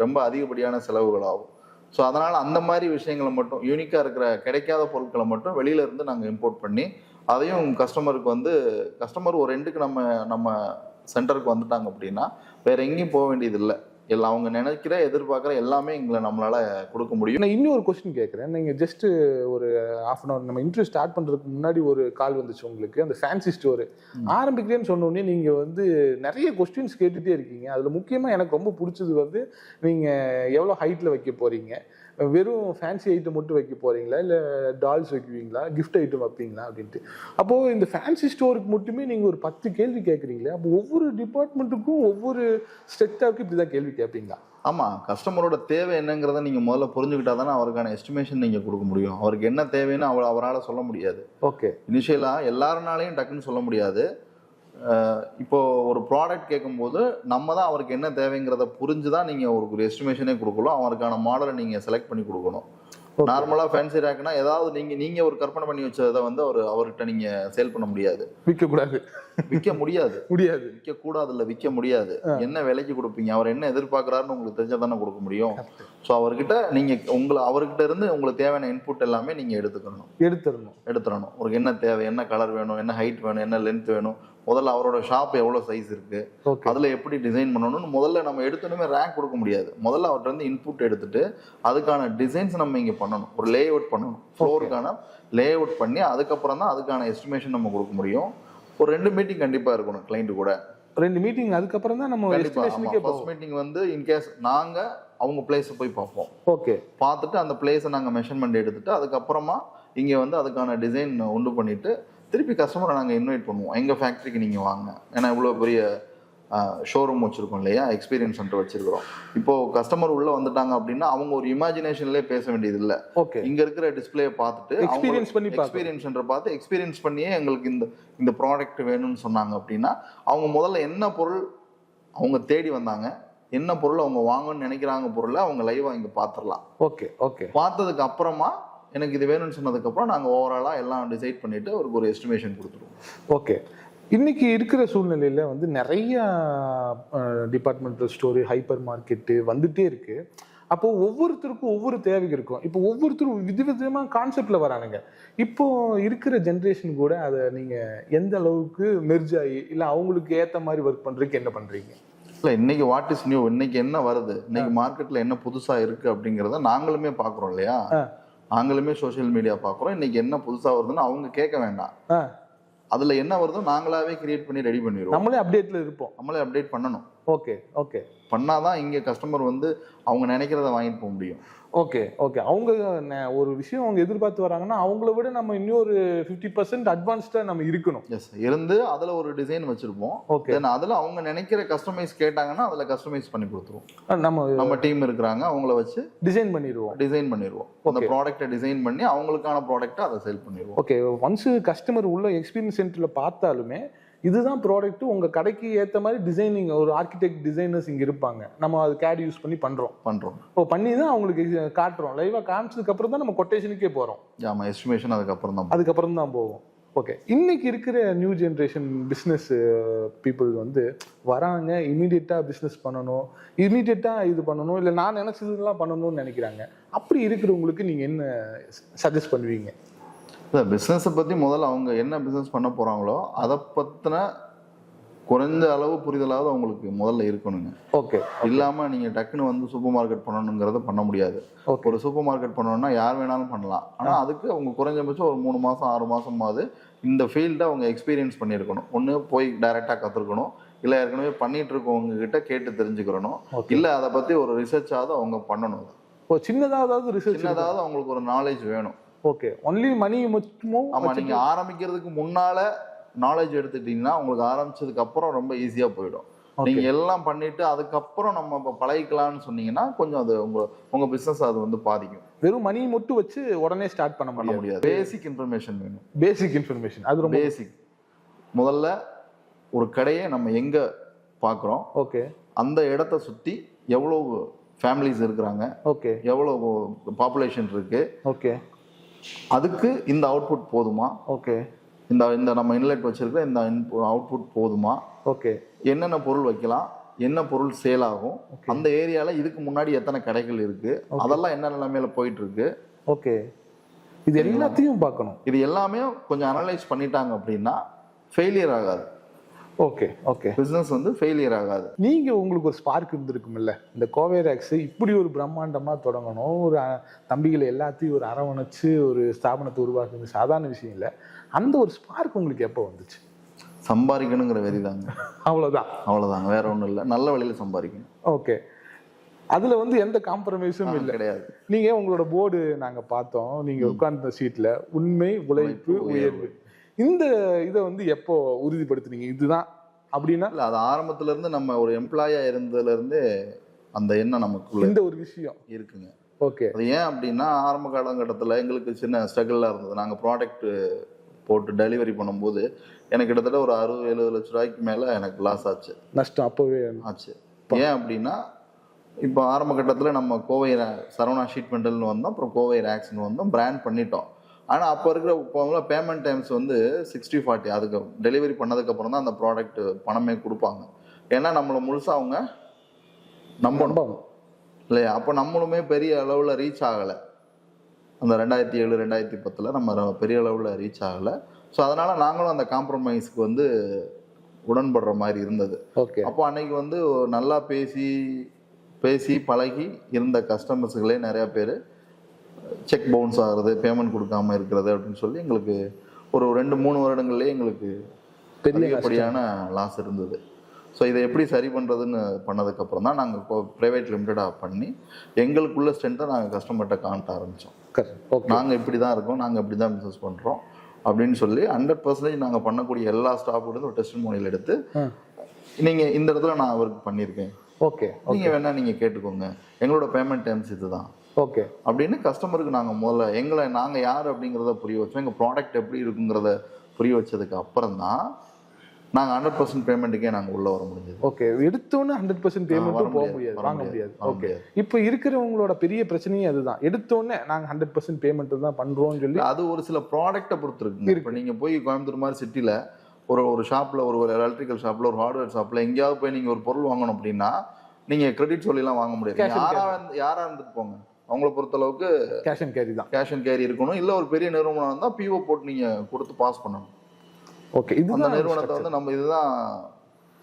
ரொம்ப அதிகப்படியான செலவுகள் ஆகும். ஸோ அதனால் அந்த மாதிரி விஷயங்களை மட்டும், யூனிக்காக இருக்கிற கிடைக்காத பொருட்களை மட்டும் வெளியிலேருந்து நாங்கள் இம்போர்ட் பண்ணி அதையும் கஸ்டமருக்கு வந்து, கஸ்டமர் ஒரு ரெண்டுக்கு நம்ம சென்டருக்கு வந்துட்டாங்க அப்படின்னா வேறு எங்கேயும் போக வேண்டியது இல்லை. எல்லாம் அவங்க நினைக்கிற எதிர்பார்க்குற எல்லாமே எங்களை நம்மளால் கொடுக்க முடியும். நான் இன்னும் ஒரு கொஸ்டின் கேட்குறேன். நீங்கள் ஜஸ்ட்டு ஒரு ½ அன் ஹவர் நம்ம இன்டர்வியூ ஸ்டார்ட் பண்ணுறதுக்கு முன்னாடி ஒரு கால் வந்துச்சு உங்களுக்கு, அந்த ஃபேன்சி ஸ்டோரு ஆரம்பிக்கிறேன்னு சொன்னோடனே நீங்கள் வந்து நிறைய கொஸ்டின்ஸ் கேட்டுகிட்டே இருக்கீங்க. அதில் முக்கியமாக எனக்கு ரொம்ப பிடிச்சது வந்து நீங்கள் எவ்வளோ ஹைட்டில் வைக்க போகிறீங்க, வெறும் ஃபேன்சி ஐட்டம் மட்டும் வைக்க போகிறீங்களா, இல்லை டால்ஸ் வைக்குவீங்களா, கிஃப்ட் ஐட்டம் வைப்பீங்களா அப்படின்ட்டு. அப்போது இந்த ஃபேன்சி ஸ்டோருக்கு மட்டுமே நீங்கள் ஒரு 10 கேள்வி கேட்குறீங்களே, அப்போ ஒவ்வொரு டிபார்ட்மெண்ட்டுக்கும் ஒவ்வொரு செக்டாருக்கு இப்படி தான் கேள்வி கேட்பீங்களா? ஆமாம், கஸ்டமரோட தேவை என்னங்கிறத நீங்கள் முதல்ல புரிஞ்சுக்கிட்டா தானே அவருக்கான எஸ்டிமேஷன் நீங்கள் கொடுக்க முடியும். அவருக்கு என்ன தேவைன்னு அவரால் சொல்ல முடியாது. ஓகே. இனிஷியலாக எல்லாருனாலையும் டக்குன்னு சொல்ல முடியாது. இப்போ ஒரு ப்ராடக்ட் கேட்கும்போது நம்ம தான் அவருக்கு என்ன தேவைங்கிறத புரிஞ்சு தான் நீங்கள் ஒரு எஸ்டிமேஷனே கொடுக்கணும். அவருக்கான மாடலை நீங்கள் செலக்ட் பண்ணி கொடுக்கணும். நார்மலாக ஃபேன்சி ரேக்னா ஏதாவது நீங்கள் ஒரு கற்பனை பண்ணி வச்சதை வந்து அவர்கிட்ட நீங்கள் சேல் பண்ண முடியாது. விற்க முடியாது. விற்கக்கூடாது, இல்லை விற்க முடியாது. என்ன விலைக்கு கொடுப்பீங்க, அவர் என்ன எதிர்பார்க்குறாருன்னு உங்களுக்கு தெரிஞ்சால் தானே கொடுக்க முடியும். ஸோ அவர்கிட்ட நீங்கள் அவர்கிட்ட இருந்து உங்களுக்கு தேவையான இன்புட் எல்லாமே நீங்கள் எடுத்துடணும். உங்களுக்கு என்ன தேவை, என்ன கலர் வேணும், என்ன ஹைட் வேணும், என்ன லென்த் வேணும், முதல்ல அவரோட ஷாப் எவ்வளோ சைஸ் இருக்கு, அதில் எப்படி டிசைன் பண்ணணும்னு முதல்ல நம்ம எடுத்துனுமே ரேங்க் கொடுக்க முடியாது. முதல்ல அவர்கிட்ட இருந்து இன்புட் எடுத்துட்டு அதுக்கான டிசைன்ஸ் நம்ம இங்கே பண்ணணும். ஒரு லே அவுட் பண்ணணும், ஃப்ளோருக்கான லே அவுட் பண்ணி அதுக்கப்புறம் தான் அதுக்கான எஸ்டிமேஷன் நம்ம கொடுக்க முடியும். ஒரு 2 மீட்டிங் கண்டிப்பாக இருக்கணும் கிளைண்ட் கூட. 2 மீட்டிங் அதுக்கப்புறம் தான் நம்ம எஸ்டிமேஷனுக்கே ஃபர்ஸ்ட் மீட்டிங் வந்து இன்கேஸ் நாங்கள் அவங்க பிளேஸை போய் பார்ப்போம். ஓகே. பார்த்துட்டு அந்த பிளேஸை நாங்கள் மெஷர்மெண்ட் எடுத்துட்டு அதுக்கப்புறமா இங்கே வந்து அதுக்கான டிசைன் உண்டு பண்ணிட்டு திருப்பி கஸ்டமரை நாங்கள் இன்வைட் பண்ணுவோம். எங்கள் ஃபேக்ட்ரிக்கு நீங்கள் வாங்க. ஏன்னா இவ்வளோ பெரிய ஷோரூம் வச்சுருக்கோம் இல்லையா, எக்ஸ்பீரியன்ஸ் சென்டர் வச்சுருக்கிறோம். இப்போது கஸ்டமர் உள்ளே வந்துட்டாங்க அப்படின்னா அவங்க ஒரு இமேஜினேஷன்லேயே பேச வேண்டியது இல்லை. ஓகே. இங்கே இருக்கிற டிஸ்பிளேயை பார்த்துட்டு எக்ஸ்பீரியன்ஸ் சென்டர் பார்த்து எக்ஸ்பீரியன்ஸ் பண்ணியே எங்களுக்கு இந்த ப்ராடக்ட் வேணும்னு சொன்னாங்க அப்படின்னா அவங்க முதல்ல என்ன பொருள் அவங்க தேடி வந்தாங்க, என்ன பொருள் அவங்க வாங்கணும்னு நினைக்கிறாங்க பொருளை அவங்க லைவாக இங்கே பார்த்துடலாம். ஓகே. பார்த்ததுக்கு அப்புறமா எனக்கு இது வேணும்னு சொன்னதுக்கப்புறம் நாங்கள் ஓவராலாக எல்லாம் டிசைட் பண்ணிவிட்டு அவருக்கு ஒரு எஸ்டிமேஷன் கொடுத்துருவோம். ஓகே. இன்னைக்கு இருக்கிற சூழ்நிலையில் வந்து நிறைய டிபார்ட்மெண்டல் ஸ்டோரு, ஹைப்பர் மார்க்கெட்டு வந்துட்டே இருக்கு. அப்போது ஒவ்வொருத்தருக்கும் ஒவ்வொரு தேவைகள் இருக்கும். இப்போ ஒவ்வொருத்தரும் விதவிதமாக கான்செப்டில் வரானுங்க. இப்போ இருக்கிற ஜென்ரேஷன் கூட அதை நீங்கள் எந்த அளவுக்கு மெர்ஜ் ஆகி இல்லை அவங்களுக்கு ஏற்ற மாதிரி ஒர்க் பண்ணுறதுக்கு என்ன பண்ணுறீங்க? இல்லை, இன்னைக்கு வாட் இஸ் நியூ, இன்னைக்கு என்ன வருது, இன்னைக்கு மார்க்கெட்டில் என்ன புதுசாக இருக்குது அப்படிங்கிறத நாங்களுமே பார்க்குறோம் இல்லையா. நாங்களுமே சோஷியல் மீடியா பார்க்குறோம். இன்னைக்கு என்ன புதுசாக வருதுன்னு அவங்க கேட்க வேண்டாம். அதில் என்ன வருதோ நாங்களாவே கிரியேட் பண்ணி ரெடி பண்ணிடுவோம். நம்மளே அப்டேட்டில் இருப்போம். நம்மளே அப்டேட் பண்ணணும். ஓகே. பண்ணாதான் இங்கே கஸ்டமர் வந்து அவங்க நினைக்கிறத வாங்கிட்டு போக முடியும். ஓகே. அவங்க ஒரு விஷயம் அவங்க எதிர்பார்த்து வராங்கன்னா அவங்கள விட நம்ம இன்னொரு 50% அட்வான்ஸ்டாக நம்ம இருக்கணும். எஸ், இருந்து அதில் ஒரு டிசைன் வச்சுருப்போம். ஓகே. அதில் அவங்க நினைக்கிற கஸ்டமைஸ் கேட்டாங்கன்னா அதில் கஸ்டமைஸ் பண்ணி கொடுத்துருவோம். நம்ம டீம் இருக்கிறாங்க, அவங்கள வச்சு டிசைன் பண்ணிடுவோம். அந்த ப்ராடக்ட்டை டிசைன் பண்ணி அவங்களுக்கான ப்ராடக்ட்டை அதை சேல் பண்ணிடுவோம். ஓகே. ஒன்ஸ் கஸ்டமர் உள்ள எக்ஸ்பீரியன்ஸ் சென்டரில் பார்த்தாலுமே இதுதான் ப்ராடக்ட், உங்கள் கடைக்கு ஏற்ற மாதிரி டிசைனிங் ஒரு ஆர்கிடெக்ட் டிசைனர்ஸ் இங்கே இருப்பாங்க. நம்ம அது கேட் யூஸ் பண்ணி பண்ணுறோம். இப்போ பண்ணி தான் அவங்களுக்கு காட்டுறோம். லைவாக காமிச்சதுக்கப்புறம் தான் நம்ம கொட்டேஷனுக்கே போகிறோம். ஆமாம், எஸ்டிமேஷன் அதுக்கப்புறம் தான் போவோம். ஓகே. இன்னைக்கு இருக்கிற நியூ ஜென்ரேஷன் பிஸ்னஸ் பீப்புள் வந்து வராங்க, இமீடியட்டாக பிஸ்னஸ் பண்ணணும், இமீடியட்டாக இது பண்ணணும், இல்லை நான் நினச்சதுலாம் பண்ணணும்னு நினைக்கிறாங்க. அப்படி இருக்கிறவங்களுக்கு நீங்கள் என்ன சஜஸ்ட் பண்ணுவீங்க? இல்லை, பிஸ்னஸை பற்றி முதல்ல அவங்க என்ன பிஸ்னஸ் பண்ண போகிறாங்களோ அதை பற்றின குறைஞ்ச அளவு புரிதலாவது அவங்களுக்கு முதல்ல இருக்கணுங்க. ஓகே. இல்லாமல் நீங்கள் டக்குன்னு வந்து சூப்பர் மார்க்கெட் பண்ணணுங்கிறத பண்ண முடியாது. ஒரு சூப்பர் மார்க்கெட் பண்ணணும்னா யார் வேணாலும் பண்ணலாம். ஆனால் அதுக்கு அவங்க குறைஞ்சபட்சம் ஒரு 3 மாதம் 6 மாதமாவது இந்த ஃபீல்டை அவங்க எக்ஸ்பீரியன்ஸ் பண்ணியிருக்கணும். ஒன்று போய் டைரெக்டாக கற்றுக்கணும், இல்லை ஏற்கனவே பண்ணிகிட்டு இருக்கவங்க கிட்ட கேட்டு தெரிஞ்சுக்கிறணும், இல்லை அதை பற்றி ஒரு ரிசர்ச்சாவது அவங்க பண்ணணும். சின்னதாவது ரிசர்ச், சின்னதாவது அவங்களுக்கு ஒரு நாலேஜ் வேணும். ஓகே, ஒன்லி மணி மட்டும். ஆமா, நீங்க ஆரம்பிக்கிறதுக்கு முன்னால நாலேஜ் எடுத்துட்டீங்கன்னா உங்களுக்கு ஆரம்பிச்சதுக்கு அப்புறம் ரொம்ப ஈஸியா போயிடும். நீங்க எல்லாம் பண்ணிட்டு அதுக்கப்புறம் நம்ம இப்ப பழகிக்கலாம்னு சொன்னீங்கன்னா கொஞ்சம் அது உங்க பிசினஸ் அது வந்து பாதிக்கும். வெறும் மணி மட்டும் வச்சு உடனே ஸ்டார்ட் பண்ண முடியாது. பேசிக் இன்ஃபர்மேஷன் வேணும். பேசிக் இன்ஃபர்மேஷன் அது ரொம்ப பேசிக். முதல்ல ஒரு கடையை நம்ம எங்க பாக்குறோம், ஓகே, அந்த இடத்த சுத்தி எவ்வளவு ஃபேமிலிஸ் இருக்கிறாங்க, ஓகே, எவ்வளவு பாப்புலேஷன் இருக்கு, ஓகே, அதுக்கு இந்த அவுட்புட் போதுமா, ஓகே, இந்த இந்த நம்ம இன்லெட் வச்சிருக்க இந்த அவுட்புட் போதுமா, ஓகே, என்னென்ன பொருள் வைக்கலாம், என்ன பொருள் சேல் ஆகும், அந்த ஏரியால இதுக்கு முன்னாடி எத்தனை கடைகள் இருக்கு, அதெல்லாம் என்ன நிலைமையில போயிட்டு இருக்கு, ஓகே, இது எல்லாத்தையும் பார்க்கணும். இது எல்லாமே கொஞ்சம் அனலைஸ் பண்ணிட்டாங்க அப்படின்னா ஃபெயிலியர் ஆகாது. ஓகே, ஓகே, பிசினஸ் வந்து ஃபெயிலியர் ஆகாது. நீங்க உங்களுக்கு ஒரு ஸ்பார்க் இருந்திருக்கும்ல, இந்த கோவேராக்ஸ் இப்படி ஒரு பிரம்மாண்டமா தொடங்கணும், ஒரு தம்பிகளை எல்லாத்தையும் ஒரு அரவணைச்சு ஒரு ஸ்தாபனத்தை உருவாக்குறது சாதாரண விஷயம் இல்லை. அந்த ஒரு ஸ்பார்க் உங்களுக்கு எப்போ வந்துச்சு? சம்பாதிக்கணுங்கிற வெறிதாங்க. அவ்வளவுதாங்க, வேற ஒன்றும் இல்லை. நல்ல வழியில சம்பாதிக்கணும். ஓகே, அதுல வந்து எந்த காம்ப்ரமைஸும் இல்லை, கிடையாது. நீங்க உங்களோட போர்டு நாங்க பார்த்தோம், நீங்க உட்கார்ந்த சீட்ல உண்மை, உழைப்பு, உயர்வு, இந்த இதை வந்து எப்போ உறுதிப்படுத்துனீங்க இதுதான் அப்படின்னா? இல்லை, அது ஆரம்பத்துல இருந்து நம்ம ஒரு எம்ப்ளாயா இருந்ததுல இருந்தே அந்த எண்ணம் நமக்குள்ள இந்த ஒரு விஷயம் இருக்குங்க. ஓகே, அது ஏன் அப்படின்னா ஆரம்ப காலகட்டத்தில் எங்களுக்கு சின்ன ஸ்ட்ரகிளாக இருந்தது. நாங்கள் ப்ராடக்ட் போட்டு டெலிவரி பண்ணும்போது எனக்கு கிட்டத்தட்ட ஒரு 60-70 லட்ச ரூபாய்க்கு மேலே எனக்கு லாஸ் ஆச்சு, நஷ்டம் அப்போவே ஆச்சு. ஏன் அப்படின்னா இப்போ ஆரம்ப கட்டத்தில் நம்ம கோவை சரவணா ஷீட் மெண்டல்னு வந்தோம், அப்புறம் கோவை ரேக்ஸ்னு வந்தோம், பிராண்ட் பண்ணிட்டோம். ஆனால் அப்போ இருக்கிற பேமெண்ட் டைம்ஸ் வந்து 60-40. அதுக்கு டெலிவரி பண்ணதுக்கப்புறம் தான் அந்த ப்ராடக்ட் பணமே கொடுப்பாங்க. ஏன்னா நம்மளை முழுசாக அவங்க நம்பணும் இல்லையா. அப்போ நம்மளுமே பெரிய அளவில் ரீச் ஆகலை. அந்த 2007-2010 நம்ம பெரிய அளவில் ரீச் ஆகலை. ஸோ அதனால் நாங்களும் அந்த காம்ப்ரமைஸ்க்கு வந்து உடன்படுற மாதிரி இருந்தது. ஓகே, அப்போ அன்னைக்கு வந்து நல்லா பேசி பழகி இருந்த கஸ்டமர்ஸுகளே நிறையா பேர் செக் பவுன்ஸ் ஆகுறது, பேமெண்ட் கொடுக்காம இருக்கிறது அப்படின்னு சொல்லி எங்களுக்கு ஒரு 2-3 வருடங்கள்லேயே எங்களுக்கு பெரியபடியான லாஸ் இருந்தது. ஸோ இதை எப்படி சரி பண்ணுறதுன்னு பண்ணதுக்கப்புறம் தான் நாங்கள் இப்போ ப்ரைவேட் லிமிட்டடாக பண்ணி எங்களுக்குள்ள ஸ்ட்ரென்த்தை நாங்கள் கஸ்டமர்கிட்ட காட்ட ஆரம்பித்தோம். நாங்கள் இப்படி தான் இருக்கோம், நாங்கள் இப்படி தான் பிஸ்னஸ் பண்ணுறோம் அப்படின்னு சொல்லி 100% நாங்கள் பண்ணக்கூடிய எல்லா ஸ்டாஃப்கிட்ட ஒரு டெஸ்டிமோனியல் எடுத்து நீங்கள் இந்த இடத்துல நான் அவருக்கு பண்ணியிருக்கேன், ஓகே, நீங்கள் வேணா நீங்கள் கேட்டுக்கோங்க, எங்களோட பேமெண்ட் டைம்ஸ் இதுதான், ஓகே அப்படின்னு கஸ்டமருக்கு நாங்கள் முதல்ல நாங்கள் யார் அப்படிங்கிறத புரிய வச்சோம். எங்கள் ப்ராடக்ட் எப்படி இருக்குங்கிறத புரிய வச்சதுக்கு அப்புறம் தான் நாங்கள் 100% பேமெண்ட்டுக்கே நாங்கள் உள்ளே வர முடிஞ்சது. ஓகே, எடுத்தோன்னே 100% பேமெண்ட்டும் போக முடியாது, வாங்க முடியாது. ஓகே, இப்போ இருக்கிறவங்களோட பெரிய பிரச்சனையே அதுதான், எடுத்தோன்னே நாங்கள் 100% பேமெண்ட் தான் பண்ணுறோம்னு சொல்லி. அது ஒரு சில ப்ராடக்டை பொறுத்துருக்கு. இப்போ நீங்கள் போய் கோயம்புத்தூர் மாதிரி சிட்டியில் ஒரு ஷாப்பில் ஒரு எலக்ட்ரிக்கல் ஷாப்பில் ஒரு ஹார்ட்வேர் ஷாப்பில் எங்கேயாவது போய் நீங்கள் ஒரு பொருள் வாங்கணும் அப்படின்னா நீங்கள் கிரெடிட் சொல்லிலாம் வாங்க முடியாது. யாராக இருந்துட்டு போங்க, அவங்கள பொறுத்தளவுக்கு கேஷ் அண்ட் கேரி இருக்கணும். இல்லை ஒரு பெரிய நிறுவனம் இருந்தால் பிஓ போட்டு நீங்கள் கொடுத்து பாஸ் பண்ணணும். ஓகே, இது அந்த நிறுவனத்தை வந்து நம்ம இதுதான்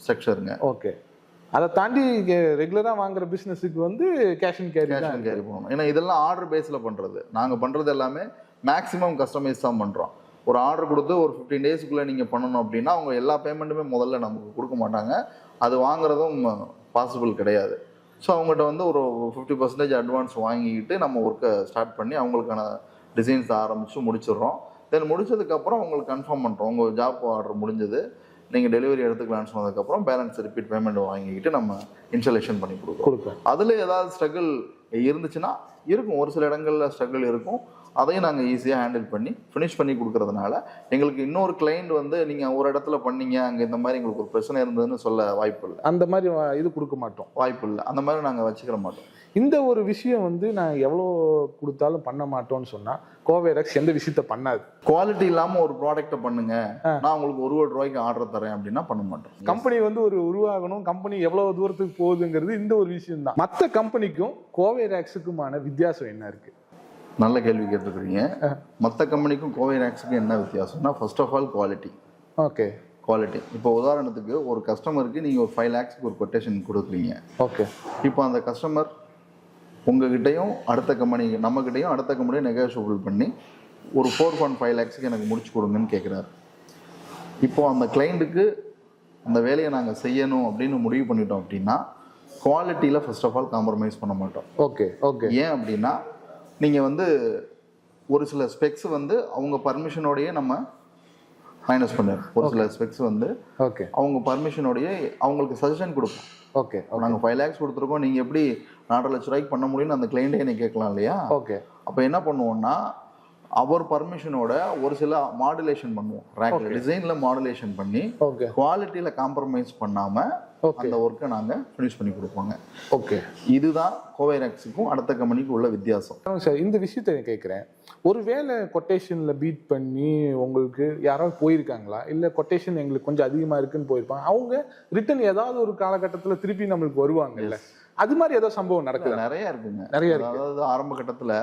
ஸ்ட்ரக்சருங்க. ஓகே, அதை தாண்டி ரெகுலராக வாங்குற பிஸ்னஸுக்கு வந்து கேஷ் அண்ட் கேரி போகணும். ஏன்னா இதெல்லாம் ஆர்டர் பேஸில் பண்ணுறது. நாங்கள் பண்ணுறது எல்லாமே மேக்ஸிமம் கஸ்டமைஸ் தான் பண்ணுறோம். ஒரு ஆர்டர் கொடுத்து ஒரு 15 டேஸ்க்குள்ளே நீங்கள் பண்ணணும் அப்படின்னா அவங்க எல்லா பேமெண்ட்டுமே முதல்ல நமக்கு கொடுக்க மாட்டாங்க, அது வாங்குறதும் பாசிபிள் கிடையாது. ஸோ அவங்ககிட்ட வந்து ஒரு 50% அட்வான்ஸ் வாங்கிக்கிட்டு நம்ம ஒர்க்கை ஸ்டார்ட் பண்ணி அவங்களுக்கான டிசைன்ஸ் ஆரம்பித்து முடிச்சிடுறோம். தென் முடிச்சதுக்கப்புறம் உங்களுக்கு கன்ஃபார்ம் பண்ணுறோம், உங்கள் ஜாப் ஆர்டர் முடிஞ்சது, நீங்கள் டெலிவரி எடுத்துக்கலான்னு சொன்னதுக்கப்புறம் பேலன்ஸ் ரிப்பீட் பேமெண்ட் வாங்கிக்கிட்டு நம்ம இன்ஸ்டாலேஷன் பண்ணி கொடுக்குறோம். அதில் ஏதாவது ஸ்ட்ரகிள் இருந்துச்சுன்னா இருக்கும், ஒரு சில இடங்களில் ஸ்ட்ரகிள் இருக்கும், அதையும் நாங்கள் ஈஸியாக ஹேண்டில் பண்ணி ஃபினிஷ் பண்ணி கொடுக்கறதுனால எங்களுக்கு இன்னொரு கிளைண்ட் வந்து நீங்கள் ஒரு இடத்துல பண்ணீங்க, அங்கே இந்த மாதிரி எங்களுக்கு ஒரு பிரச்சனை இருந்ததுன்னு சொல்ல வாய்ப்பு இல்லை. அந்த மாதிரி இது கொடுக்க மாட்டோம், வாய்ப்பு இல்லை. அந்த மாதிரி நாங்கள் வச்சுக்கிற மாட்டோம். இந்த ஒரு விஷயம் வந்து நான் எவ்வளோ கொடுத்தாலும் பண்ண மாட்டோம்னு சொன்னால் கோவேராக்ஸ் எந்த விஷயத்த பண்ணாது. குவாலிட்டி இல்லாமல் ஒரு ப்ராடக்ட்டை பண்ணுங்க, நான் உங்களுக்கு 1 கோடி ரூபாய்க்கு ஆர்டர் தரேன் அப்படின்னா பண்ண மாட்டோம். கம்பெனி வந்து ஒரு உருவாகணும், கம்பெனி எவ்வளோ தூரத்துக்கு போகுதுங்கிறது இந்த ஒரு விஷயம் தான். மற்ற கம்பெனிக்கும் கோவேராக்ஸுக்குமான வித்தியாசம் என்ன இருக்கு? நல்ல கேள்வி கேட்டிருக்கிறீங்க. மற்ற கம்பெனிக்கும் கோவேராக்ஸுக்கும் என்ன வித்தியாசம்னா, first of all quality. Okay, quality. இப்போ உதாரணத்துக்கு ஒரு கஸ்டமருக்கு நீங்கள் ஒரு 5 lakhsக்கு ஒரு கொட்டேஷன் கொடுக்குறீங்க. ஓகே, இப்போ அந்த கஸ்டமர் உங்ககிட்டையும் அடுத்த கம்பெனி நம்மகிட்டையும் அடுத்த கம்பெனியும் நெகோஷியபிள் பண்ணி ஒரு 4.5 lakhsக்கு எனக்கு முடிச்சு கொடுங்கன்னு கேட்குறாரு. இப்போது அந்த கிளைண்ட்டுக்கு அந்த வேலையை நாங்கள் செய்யணும் அப்படின்னு முடிவு பண்ணிட்டோம் அப்படின்னா குவாலிட்டியில் ஃபர்ஸ்ட் ஆஃப் ஆல் காம்ப்ரமைஸ் பண்ண மாட்டோம். Okay okay. ஏன் அப்படின்னா நீங்கள் வந்து ஒரு சில ஸ்பெக்ஸ் வந்து அவங்க பர்மிஷனோடையே நம்ம மைனஸ் பண்ணிடுறோம். ஒரு சில ஸ்பெக்ஸ் வந்து ஓகே அவங்க பர்மிஷனோடையே அவங்களுக்கு சஜஷன் கொடுப்போம். ஓகே. நாங்கள் 5 lakhs கொடுத்துருக்கோம், நீங்கள் எப்படி 4.5 லட்ச ரூபாய்க்கு பண்ண முடியும்னு அந்த கிளைண்ட்டே என்னை கேட்கலாம் இல்லையா? ஓகே. அப்போ என்ன பண்ணுவோம்னா அவர் பர்மிஷனோட ஒரு சில மாடுலேஷன் பண்ணுவோம். ரேக்ல டிசைனில் மாடுலேஷன் பண்ணி ஓகே குவாலிட்டியில் காம்ப்ரமைஸ் பண்ணாமல் அந்த ஒர்க்கை நாங்கள் ஃபினிஷ் பண்ணி கொடுப்போங்க. ஓகே. இதுதான் கோவேராக்ஸுக்கும் அடுத்த கம்பெனிக்கும் உள்ள வித்தியாசம். சார் இந்த விஷயத்தை கேட்குறேன், ஒருவேளை கொட்டேஷனில் பீட் பண்ணி உங்களுக்கு யாராவது போயிருக்காங்களா, இல்லை கொட்டேஷன் எங்களுக்கு கொஞ்சம் அதிகமாக இருக்குன்னு போயிருப்பாங்க, அவங்க ரிட்டன் ஏதாவது ஒரு காலகட்டத்தில் திருப்பி நம்மளுக்கு வருவாங்க இல்லை, அது மாதிரி ஏதோ சம்பவம் நடக்குது? நிறைய இருக்குங்க, நிறைய இருக்கு. அதாவது ஆரம்ப கட்டத்தில்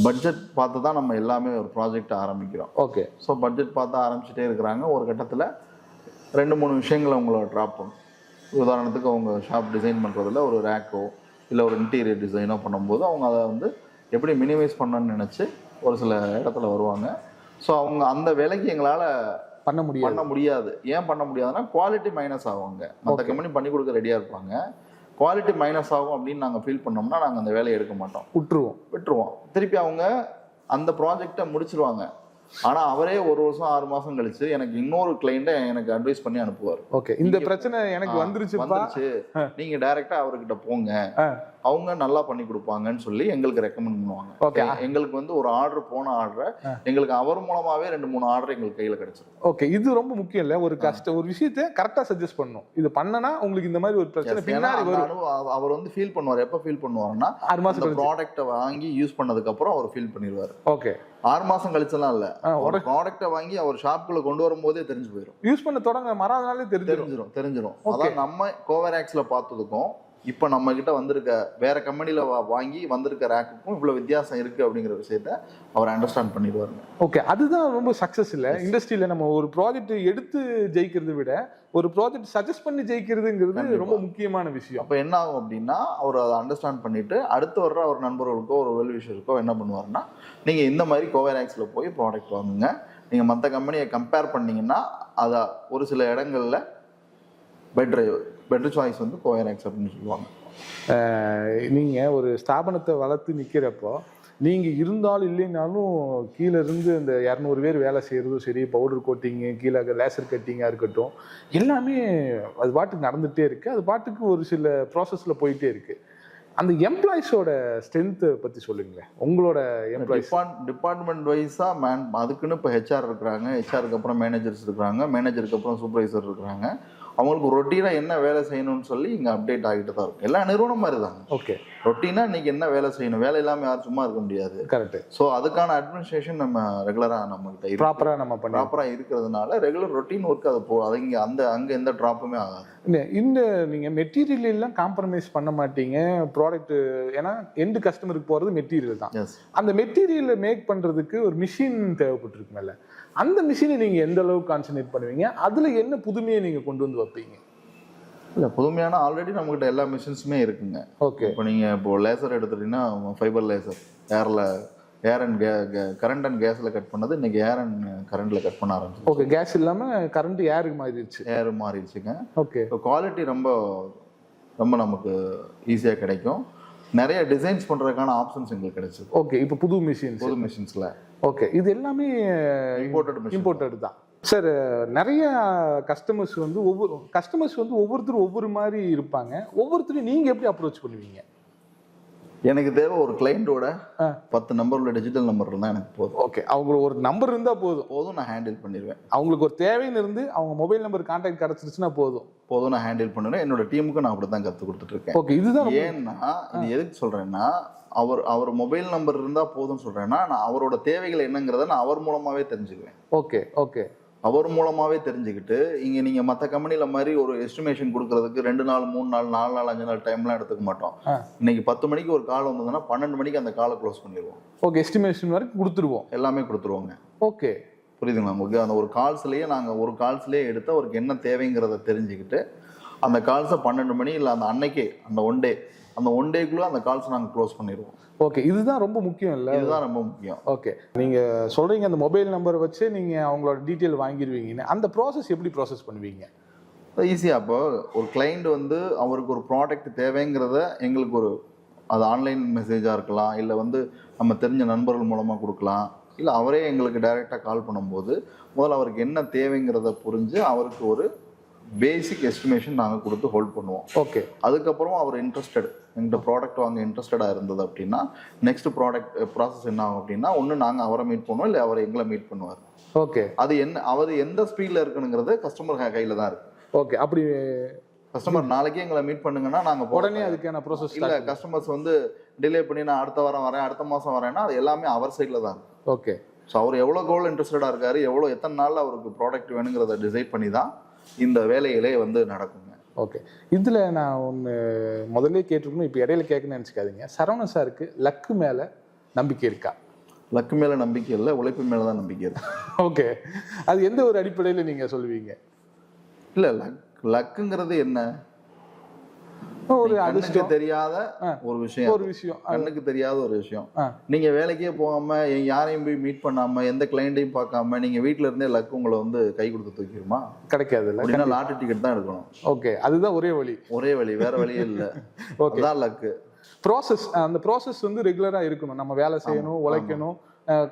பட்ஜெட் பார்த்து தான் நம்ம எல்லாமே ஒரு ப்ராஜெக்ட் ஆரம்பிக்கிறோம். ஓகே. ஸோ பட்ஜெட் பார்த்து ஆரம்பிச்சுட்டே இருக்கிறாங்க. ஒரு கட்டத்தில் 2-3 விஷயங்களை அவங்கள ட்ராப் பண்ணும். உதாரணத்துக்கு அவங்க ஷாப் டிசைன் பண்ணுறதுல ஒரு ரேக்கோ இல்லை ஒரு இன்டீரியர் டிசைனோ பண்ணும்போது அவங்க அதை வந்து எப்படி மினிமைஸ் பண்ணணும்னு நினச்சி ஒரு சில இடத்துல வருவாங்க. ஸோ அவங்க அந்த வேலைக்கு எங்களால் பண்ண முடியாது. ஏன் பண்ண முடியாதுன்னா குவாலிட்டி மைனஸ் ஆகுங்க. மற்ற கம்பெனி பண்ணி கொடுக்க ரெடியாக இருப்பாங்க, குவாலிட்டி மைனஸ் ஆகும் அப்படின்னு நாங்கள் ஃபீல் பண்ணோம்னா நாங்கள் அந்த வேலையை எடுக்க மாட்டோம், விட்டுருவோம். திருப்பி அவங்க அந்த ப்ராஜெக்டை முடிச்சிருவாங்க. ஆனால் அவரே 1 வருஷம் 6 மாதம் கழிச்சு எனக்கு இன்னொரு கிளைண்ட்டை எனக்கு அட்வைஸ் பண்ணி அனுப்புவார். ஓகே, இந்த பிரச்சனை எனக்கு வந்துருச்சு, நீங்க டைரக்டா அவர்கிட்ட போங்க, அவங்க நல்லா பண்ணி கொடுப்பாங்கன்னு சொல்லி எங்களுக்கு ரெக்கமெண்ட் பண்ணுவாங்க. ஓகே, எங்களுக்கு வந்து ஒரு ஆர்டர் போன ஆர்டரை எங்களுக்கு அவர் மூலமாவே 2-3 ஆர்டர் எங்களுக்கு கையில கிடைச்சிடும். ஓகே, இது ரொம்ப முக்கியம் இல்ல, ஒரு ஒரு விஷயத்தை கரெக்டா சஜஸ்ட் பண்ணணும். இது பண்ணனா உங்களுக்கு இந்த மாதிரி ஒரு பிரச்சனை பின்னாடி வரும். அவர் வந்து ஃபீல் பண்ணுவார். எப்ப ஃபீல் பண்ணுவாருன்னா 6 மாசம் ப்ராடக்ட்டை வாங்கி யூஸ் பண்ணதுக்கு அப்புறம் அவர் ஃபீல் பண்ணிடுவார். ஓகே, 6 மாசம் கழிச்செல்லாம் இல்ல, ஒரு ப்ராடக்ட்டை வாங்கி அவர் ஷாப்புக்குள்ள கொண்டு வரும்போதே தெரிஞ்சு போயிடும். யூஸ் பண்ண தொடங்க மறாதனாலே தெரிஞ்சிடும். அதான் நம்ம கோவேராக்ஸ்ல பார்த்ததுக்கும் இப்போ நம்ம கிட்ட வந்திருக்க வேற கம்பெனில வாங்கி வந்திருக்க ரேக்குக்கும் இவ்வளவு வித்தியாசம் இருக்கு அப்படிங்கிற விஷயத்த அவர் அண்டர்ஸ்டாண்ட் பண்ணிடுவாருங்க. ஓகே, அதுதான் ரொம்ப சக்சஸ் இல்ல இண்டஸ்ட்ரியில. நம்ம ஒரு ப்ராஜெக்ட் எடுத்து ஜெயிக்கிறதை விட ஒரு ப்ராஜெக்ட் சஜஸ்ட் பண்ணி ஜெயிக்கிறதுங்கிறது ரொம்ப முக்கியமான விஷயம். அப்போ என்ன ஆகும் அப்படின்னா அவர் அதை அண்டர்ஸ்டாண்ட் பண்ணிட்டு அடுத்து வர்ற அவர் நண்பர்களுக்கோ ஒரு வெல்விஷருக்கோ என்ன பண்ணுவாருன்னா, நீங்க இந்த மாதிரி கோவேராக்ஸ்ல போய் ப்ராடக்ட் வாங்குங்க, நீங்க மற்ற கம்பெனியை கம்பேர் பண்ணீங்கன்னா அதை ஒரு சில இடங்கள்ல பெட்டர் சாய்ஸ் வந்து கோவேராக்ஸ் அப்படின்னு சொல்லுவாங்க. நீங்கள் ஒரு ஸ்தாபனத்தை வளர்த்து நிற்கிறப்போ நீங்கள் இருந்தாலும் இல்லைனாலும் கீழே இருந்து இந்த 200 பேர் வேலை செய்கிறதும் சரி, பவுடர் கோட்டிங்கு, கீழே லேசர் கட்டிங்காக இருக்கட்டும், எல்லாமே அது பாட்டுக்கு நடந்துகிட்டே இருக்குது. அது பாட்டுக்கு ஒரு சில ப்ராசஸில் போயிட்டே இருக்குது. அந்த எம்ப்ளாயிஸோட ஸ்ட்ரென்த்தை பற்றி சொல்லுங்களேன். உங்களோட எம்ப்ளாயிஸ் டிபார்ட்மெண்ட் வைஸாக அதுக்குன்னு இப்போ ஹெச்ஆர் இருக்கிறாங்க, ஹெச்ஆருக்கு அப்புறம் மேனேஜர்ஸ் இருக்கிறாங்க, மேனேஜருக்கு அப்புறம் சூப்பர்வைசர் இருக்கிறாங்க. அவங்களுக்கு ரொட்டீனாக என்ன வேலை செய்யணும்னு சொல்லி இங்கே அப்டேட் ஆகிட்டு தான் இருக்கும். எல்லா நிறுவனம் மாதிரி தான். ஓகே, ரொட்டீனாக இன்னைக்கு என்ன வேலை செய்யணும், வேலை இல்லாமல் யாரும் சும்மா இருக்க முடியாது. கரெக்ட். ஸோ அதுக்கான அட்மினிஸ்ட்ரேஷன் நம்ம ரெகுலராக நம்மகிட்ட ப்ராப்பராக இருக்கிறதுனால ரெகுலர் ரொட்டீன் ஒர்க் அது அது இங்கே அங்கே எந்த ட்ராப்புமே ஆகாது. இந்த நீங்கள் மெட்டீரியல் எல்லாம் காம்ப்ரமைஸ் பண்ண மாட்டீங்க ப்ராடக்ட், ஏன்னா எண்டு கஸ்டமருக்கு போகிறது மெட்டீரியல் தான். அந்த மெட்டீரியலை மேக் பண்ணுறதுக்கு ஒரு மிஷின் தேவைப்பட்டிருக்குமல்ல, அந்த மிஷினை நீங்கள் எந்த அளவுக்கு கான்சன்ட்ரேட் பண்ணுவீங்க, அதில் என்ன புதுமையை நீங்கள் கொண்டு வந்து வைப்பீங்க? இல்லை, புதுமையான ஆல்ரெடி நம்மகிட்ட எல்லா மிஷின்ஸுமே இருக்குங்க. ஓகே, இப்போ நீங்கள் இப்போ லேசர் எடுத்துட்டீங்கன்னா fibre laser, air and current and கேஸில் கட் பண்ணது இன்னைக்கு ஏர் அண்ட் கரண்டில் கட் பண்ண ஆரம்பிச்சு. ஓகே, கேஸ் இல்லாமல் கரண்ட் ஏருக்கு மாறிடுச்சுங்க. ஓகே, இப்போ குவாலிட்டி ரொம்ப ரொம்ப நமக்கு ஈஸியாக கிடைக்கும். நிறைய டிசைன்ஸ் பண்ணுறதுக்கான ஆப்ஷன்ஸ் எங்களுக்கு கிடைச்சிது. ஓகே, இப்போ புது மிஷின்ஸில். ஓகே, இது எல்லாமே இம்போர்ட்டட் தான் சார். நிறைய கஸ்டமர்ஸ் வந்து ஒவ்வொருத்தரும் ஒவ்வொரு மாதிரி இருப்பாங்க. ஒவ்வொருத்தரையும் நீங்கள் எப்படி அப்ரோச் பண்ணுவீங்க? எனக்கு தேவை ஒரு கிளைண்டோட 10 நம்பர் உள்ள டிஜிட்டல் நம்பர் இருந்தால் எனக்கு போதும். ஓகே, அவங்களுக்கு ஒரு நம்பர் இருந்தால் போதும், நான் ஹேண்டில் பண்ணிடுவேன். அவங்களுக்கு ஒரு தேவைன்னு இருந்து அவங்க மொபைல் நம்பர் கான்டாக்ட் கிடச்சிருச்சுன்னா போதும் நான் ஹேண்டில் பண்ணுவேன். என்னோட டீமுக்கு நான் அப்படி தான் கற்றுக் கொடுத்துட்டு இருக்கேன். ஓகே, இதுதான். ஏன்னா இது எதுக்கு சொல்கிறேன்னா, அவர் மொபைல் நம்பர் இருந்தால் போதும்னு சொல்கிறேன்னா, நான் அவரோட தேவைகள் என்னங்கிறத நான் அவர் மூலமாகவே தெரிஞ்சுக்குவேன். ஓகே, அவர் மூலமாகவே தெரிஞ்சுக்கிட்டு இங்கே நீங்கள் மற்ற கம்பெனியில் மாதிரி ஒரு எஸ்டிமேஷன் கொடுக்கறதுக்கு 2 நாள் 3 நாள் 4 நாள் 5 நாள் டைம்லாம் எடுத்துக்க மாட்டோம். இன்னைக்கு 10 மணிக்கு ஒரு கால் வந்ததுன்னா 12 மணிக்கு அந்த காலை க்ளோஸ் பண்ணிடுவோம். ஓகே, எஸ்டிமேஷன் வரைக்கும் கொடுத்துருவோம், எல்லாமே கொடுத்துருவோங்க. ஓகே, புரியுதுங்களா உங்களுக்கு? அந்த ஒரு கால்ஸ்லேயே எடுத்து அவருக்கு என்ன தேவைங்கிறத தெரிஞ்சுக்கிட்டு அந்த கால்ஸை 12 மணி இல்லை அந்த அன்னைக்கே அந்த ஒன் டேக்குள்ளே அந்த கால்ஸ் நாங்கள் க்ளோஸ் பண்ணிடுவோம். ஓகே, இதுதான் ரொம்ப முக்கியம் இல்லை? இதுதான் ரொம்ப முக்கியம். ஓகே, நீங்கள் சொல்கிறீங்க அந்த மொபைல் நம்பரை வச்சு நீங்கள் அவங்களோட டீட்டெயில் வாங்கிடுவீங்கன்னு. அந்த ப்ராசஸ் எப்படி ப்ராசஸ் பண்ணுவீங்க? ஈஸியாக அப்போ ஒரு கிளைண்ட் வந்து அவருக்கு ஒரு ப்ராடக்ட் தேவைங்கிறத எங்களுக்கு ஒரு அது ஆன்லைன் மெசேஜாக இருக்கலாம், இல்லை வந்து நம்ம தெரிஞ்ச நண்பர்கள் மூலமாக கொடுக்கலாம், இல்லை அவரே எங்களுக்கு டைரெக்டாக கால் பண்ணும்போது முதல்ல அவருக்கு என்ன தேவைங்கிறத புரிஞ்சு அவருக்கு ஒரு பேசிக் எஸ்டிமேஷன் நாங்கள் கொடுத்து ஹோல்ட் பண்ணுவோம். ஓகே. அதுக்கப்புறம் அவர் இன்ட்ரெஸ்டட் எங்கள்கிட்ட ப்ராடக்ட் வாங்க இன்ட்ரெஸ்டடாக இருந்தது அப்படின்னா நெக்ஸ்ட் ப்ராடக்ட் ப்ராசஸ் என்ன ஆகும் அப்படின்னா ஒன்று நாங்கள் அவரை மீட் பண்ணுவோம், இல்லை அவர் எங்களை மீட் பண்ணுவார். ஓகே. அது என்ன அவர் எந்த ஸ்பீடில் இருக்குங்கிறது கஸ்டமர் கையில் தான் இருக்குது. ஓகே. அப்படி கஸ்டமர் நாளைக்கே எங்களை மீட் பண்ணுங்கன்னா நாங்கள் உடனே அதுக்கான ப்ராசஸ் இல்லை. கஸ்டமர்ஸ் வந்து டிலே பண்ணி நான் அடுத்த வாரம் வரேன் அடுத்த மாதம் வரேன்னா அது எல்லாமே அவர் சைடில் தான் இருக்குது. ஓகே. ஸோ அவர் எவ்வளோ இன்ட்ரெஸ்டடாக இருக்காரு, எத்தனை நாளில் அவருக்கு ப்ராடக்ட் வேணுங்கிறத டிசைட் பண்ணி தான் இந்த வேலைகளே வந்து நடக்குங்க. ஓகே. இதில் நான் ஒன்று முதல்ல கேட்டிருக்கணும், இப்போ இடையில கேட்கணும்னு நினச்சிக்காதீங்க. சரவணன் சாருக்கு லக்கு மேலே நம்பிக்கை இருக்கா? லக்கு மேலே நம்பிக்கை இல்லை, உழைப்பு மேலே தான் நம்பிக்கை இருக்கு. ஓகே. அது எந்த ஒரு அடிப்படையில் நீங்கள் சொல்லுவீங்க? இல்லை லக்குங்கிறது என்ன, ஒரு கண்ணுக்கு தெரியாத ஒரு விஷயம், கண்ணுக்கு தெரியாத ஒரு விஷயம். நீங்க வேலைக்கே போகாம யாரையும் போய் மீட் பண்ணாம எந்த கிளைண்டையும் பார்க்காம நீங்க வீட்டுல இருந்தே லக்கு உங்களை வந்து கை கொடுத்து தூக்கிடுமா? கிடைக்காது. அப்படின்னா லாட்டரி டிக்கெட் தான் எடுக்கணும். ஓகே. அதுதான் ஒரே வழி, வேற வழியே இல்லை. ஓகே. தான் லக்கு. ப்ராசஸ், அந்த ப்ராசஸ் வந்து ரெகுலரா இருக்கணும். நம்ம வேலை செய்யணும், உழைக்கணும்,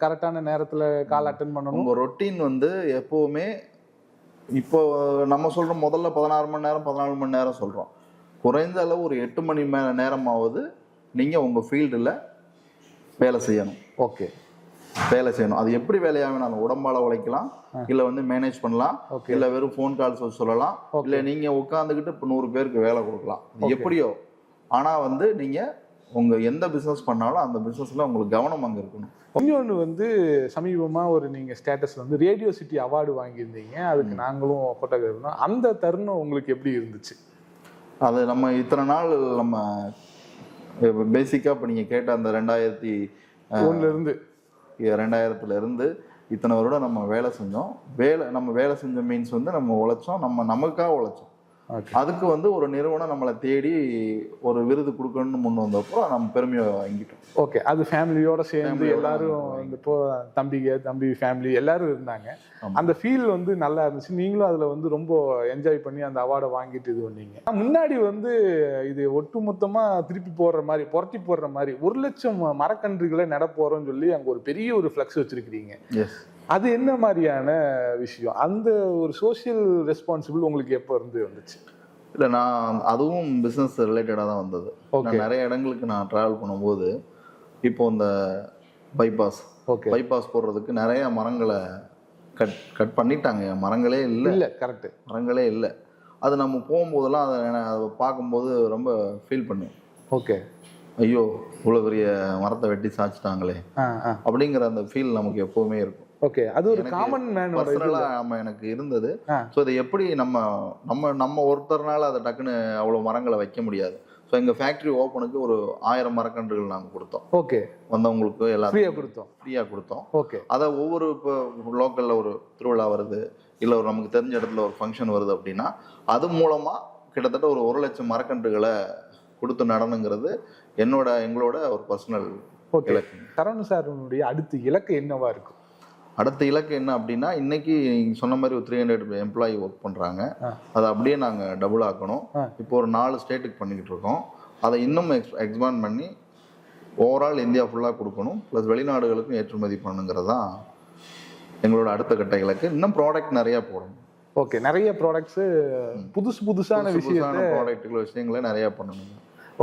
கரெக்டான நேரத்துல கால் அட்டென்ட் பண்ணணும். உங்க ரொட்டீன் வந்து எப்பவுமே இப்போ நம்ம சொல்றோம் முதல்ல 16 மணி நேரம் 14 மணி நேரம் சொல்றோம். குறைந்த அளவு ஒரு 8 மணி நேரமாவது நீங்க உங்க ஃபீல்டில் வேலை செய்யணும். ஓகே. வேலை செய்யணும். அது எப்படி வேலையாக வேணாலும் உடம்பால உழைக்கலாம், இல்லை வந்து மேனேஜ் பண்ணலாம், இல்லை வெறும் ஃபோன் கால்ஸ் வச்சு சொல்லலாம், இல்லை நீங்க உட்காந்துக்கிட்டு இப்போ 100 பேருக்கு வேலை கொடுக்கலாம், எப்படியோ. ஆனால் வந்து நீங்க உங்க எந்த பிஸ்னஸ் பண்ணாலும் அந்த பிஸ்னஸ்ல உங்களுக்கு கவனம் அங்கே இருக்கணும். இன்னொன்று வந்து சமீபமாக ஒரு நீங்கள் ஸ்டேட்டஸ் வந்து ரேடியோ சிட்டி அவார்டு வாங்கியிருந்தீங்க, அதுக்கு நாங்களும் ஃபோட்டோகிராஃபர் தான். அந்த தருணம் உங்களுக்கு எப்படி இருந்துச்சு? அது நம்ம இத்தனை நாள் நம்ம பேசிக்காக இப்போ நீங்கள் கேட்ட அந்த 2000 இத்தனை வருடம் நம்ம வேலை செஞ்சோம். நம்ம வேலை செஞ்ச மீன்ஸ் வந்து நம்ம உழைச்சோம், நமக்காக உழைச்சோம். அதுக்கு வந்து ஒரு நிறுவனம் நம்மளை தேடி ஒரு விருது கொடுக்கணும்னு முன் வந்தப்போ நம்ம பெருமையாக வாங்கிட்டோம். ஓகே. அது ஃபேமிலியோட சேர்ந்து எல்லாரும் இப்போ தம்பி ஃபேமிலி எல்லாரும் இருந்தாங்க. அந்த ஃபீல் வந்து நல்லா இருந்துச்சு. நீங்களும் அதில் வந்து ரொம்ப என்ஜாய் பண்ணி அந்த அவார்டை வாங்கிட்டு இது பண்ணீங்க. முன்னாடி வந்து இது ஒட்டுமொத்தமாக திருப்பி புரட்டி போடுற மாதிரி 1 லட்சம் மரக்கன்றுகளை நட போகிறோம்னு சொல்லி அங்கே ஒரு பெரிய ஒரு ஃப்ளக்ஸ் வச்சிருக்கிறீங்க. அது என்ன மாதிரியான விஷயம்? அந்த ஒரு சோசியல் ரெஸ்பான்சிபிள் உங்களுக்கு எப்போ இருந்து வந்துச்சு? இல்லை, நான் அதுவும் பிஸ்னஸ் ரிலேட்டடாக தான் வந்தது. நிறைய இடங்களுக்கு நான் ட்ராவல் பண்ணும்போது இப்போ இந்த பைபாஸ் போடுறதுக்கு நிறைய மரங்களை கட் பண்ணிட்டாங்க. மரங்களே இல்லை. கரெக்ட், மரங்களே இல்லை. அது நம்ம போகும்போதெல்லாம் அதை பார்க்கும்போது ரொம்ப ஃபீல் பண்ணுவேன். ஓகே. ஐயோ இவ்வளோ பெரிய மரத்தை வெட்டி சாய்ச்சிட்டாங்களே அப்படிங்கிற அந்த ஃபீல் நமக்கு எப்போவுமே இருக்கும். ஓகே. அது ஒரு காமன் மேன் எனக்கு இருந்தது. ஸோ இதை எப்படி நம்ம ஒருத்தர்னால அதை டக்குன்னு அவ்வளோ மரங்களை வைக்க முடியாது. ஸோ எங்கள் ஃபேக்ட்ரி ஓப்பனுக்கு ஒரு 1000 மரக்கன்றுகள் நாங்கள் கொடுத்தோம். ஓகே. வந்தவங்களுக்கு எல்லாம் ஃப்ரீயாக கொடுத்தோம். ஓகே. அதை ஒவ்வொரு இப்போ லோக்கலில் ஒரு திருவிழா வருது, இல்லை ஒரு நமக்கு தெரிஞ்ச இடத்துல ஒரு ஃபங்க்ஷன் வருது அப்படின்னா அது மூலமாக கிட்டத்தட்ட ஒரு 1 லட்சம் மரக்கன்றுகளை கொடுத்து நடனுங்கிறது எங்களோட ஒரு பர்சனல் இலக்கு. சரவணன் சாருடைய அடுத்த இலக்கு என்னவா இருக்கும்? அடுத்த இலக்கு என்ன அப்படின்னா, இன்னைக்கு சொன்ன மாதிரி ஒரு 300 எம்ப்ளாயி ஒர்க் பண்ணுறாங்க. அதை அப்படியே நாங்கள் டபுள் ஆக்கணும். இப்போ ஒரு 4 ஸ்டேட்டுக்கு பண்ணிக்கிட்டு இருக்கோம். அதை இன்னும் எக்ஸ்பேண்ட் பண்ணி ஓவரால் இந்தியா ஃபுல்லாக கொடுக்கணும். ப்ளஸ் வெளிநாடுகளுக்கும் ஏற்றுமதி பண்ணுங்கிறது தான் எங்களோட அடுத்த கட்ட இலக்கு. இன்னும் ப்ராடக்ட் நிறையா போடணும். ஓகே. நிறைய ப்ராடக்ட்ஸு புதுசான விஷயங்களை நிறையா பண்ணணும்.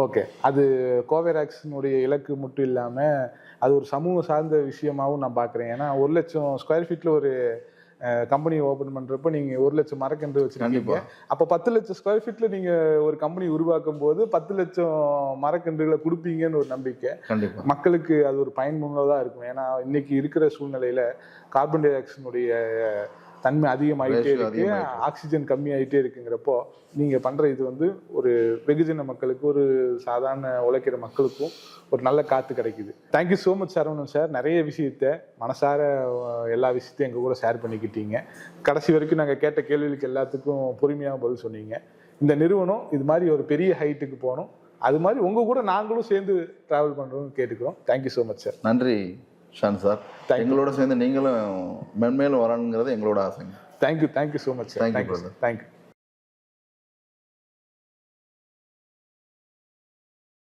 ஓகே. அது கோவேராக்ஸினுடைய இலக்கு மட்டும் இல்லாமல் அது ஒரு சமூக சார்ந்த விஷயமாகவும் நான் பார்க்குறேன். ஏன்னா 1 லட்சம் ஸ்கொயர் ஃபீட்டில் ஒரு கம்பெனி ஓப்பன் பண்ணுறப்போ நீங்கள் 1 லட்சம் மரக்கன்று வச்சுருக்கீங்க. அப்போ 10 லட்சம் ஸ்கொயர் ஃபீட்டில் நீங்கள் ஒரு கம்பெனி உருவாக்கும் போது 10 லட்சம் மரக்கன்றுகளை கொடுப்பீங்கன்னு ஒரு நம்பிக்கை மக்களுக்கு அது ஒரு பயனுள்ளதாக இருக்கும். ஏன்னா இன்னைக்கு இருக்கிற சூழ்நிலையில் கார்பன் டை ஆக்சைடினுடைய தன்மை அதிகமாகிட்டே இருக்கு, ஆக்சிஜன் கம்மியாகிட்டே இருக்குங்கிறப்போ நீங்கள் பண்ணுற இது வந்து ஒரு வெகுஜன மக்களுக்கு, ஒரு சாதாரண உழைக்கிற மக்களுக்கும் ஒரு நல்ல காற்று கிடைக்குது. Thank you so much Saravanan sir. நிறைய விஷயத்த மனசார எல்லா விஷயத்தையும் எங்கள் கூட ஷேர் பண்ணிக்கிட்டீங்க. கடைசி வரைக்கும் நாங்கள் கேட்ட கேள்விகளுக்கு எல்லாத்துக்கும் பொறுமையாக பதில் சொன்னீங்க. இந்த நிறுவனம் இது மாதிரி ஒரு பெரிய ஹைட்டுக்கு போகணும், அது மாதிரி உங்கள் கூட நாங்களும் சேர்ந்து ட்ராவல் பண்ணுறோம்னு கேட்டுக்கிறோம். Thank you so much sir. நன்றி ஷான் சார். எங்களோட சேர்ந்து நீங்களும் மென்மேலும் வரணுங்கிறது எங்களோட ஆசைங்க. Thank you so much sir. Thank you.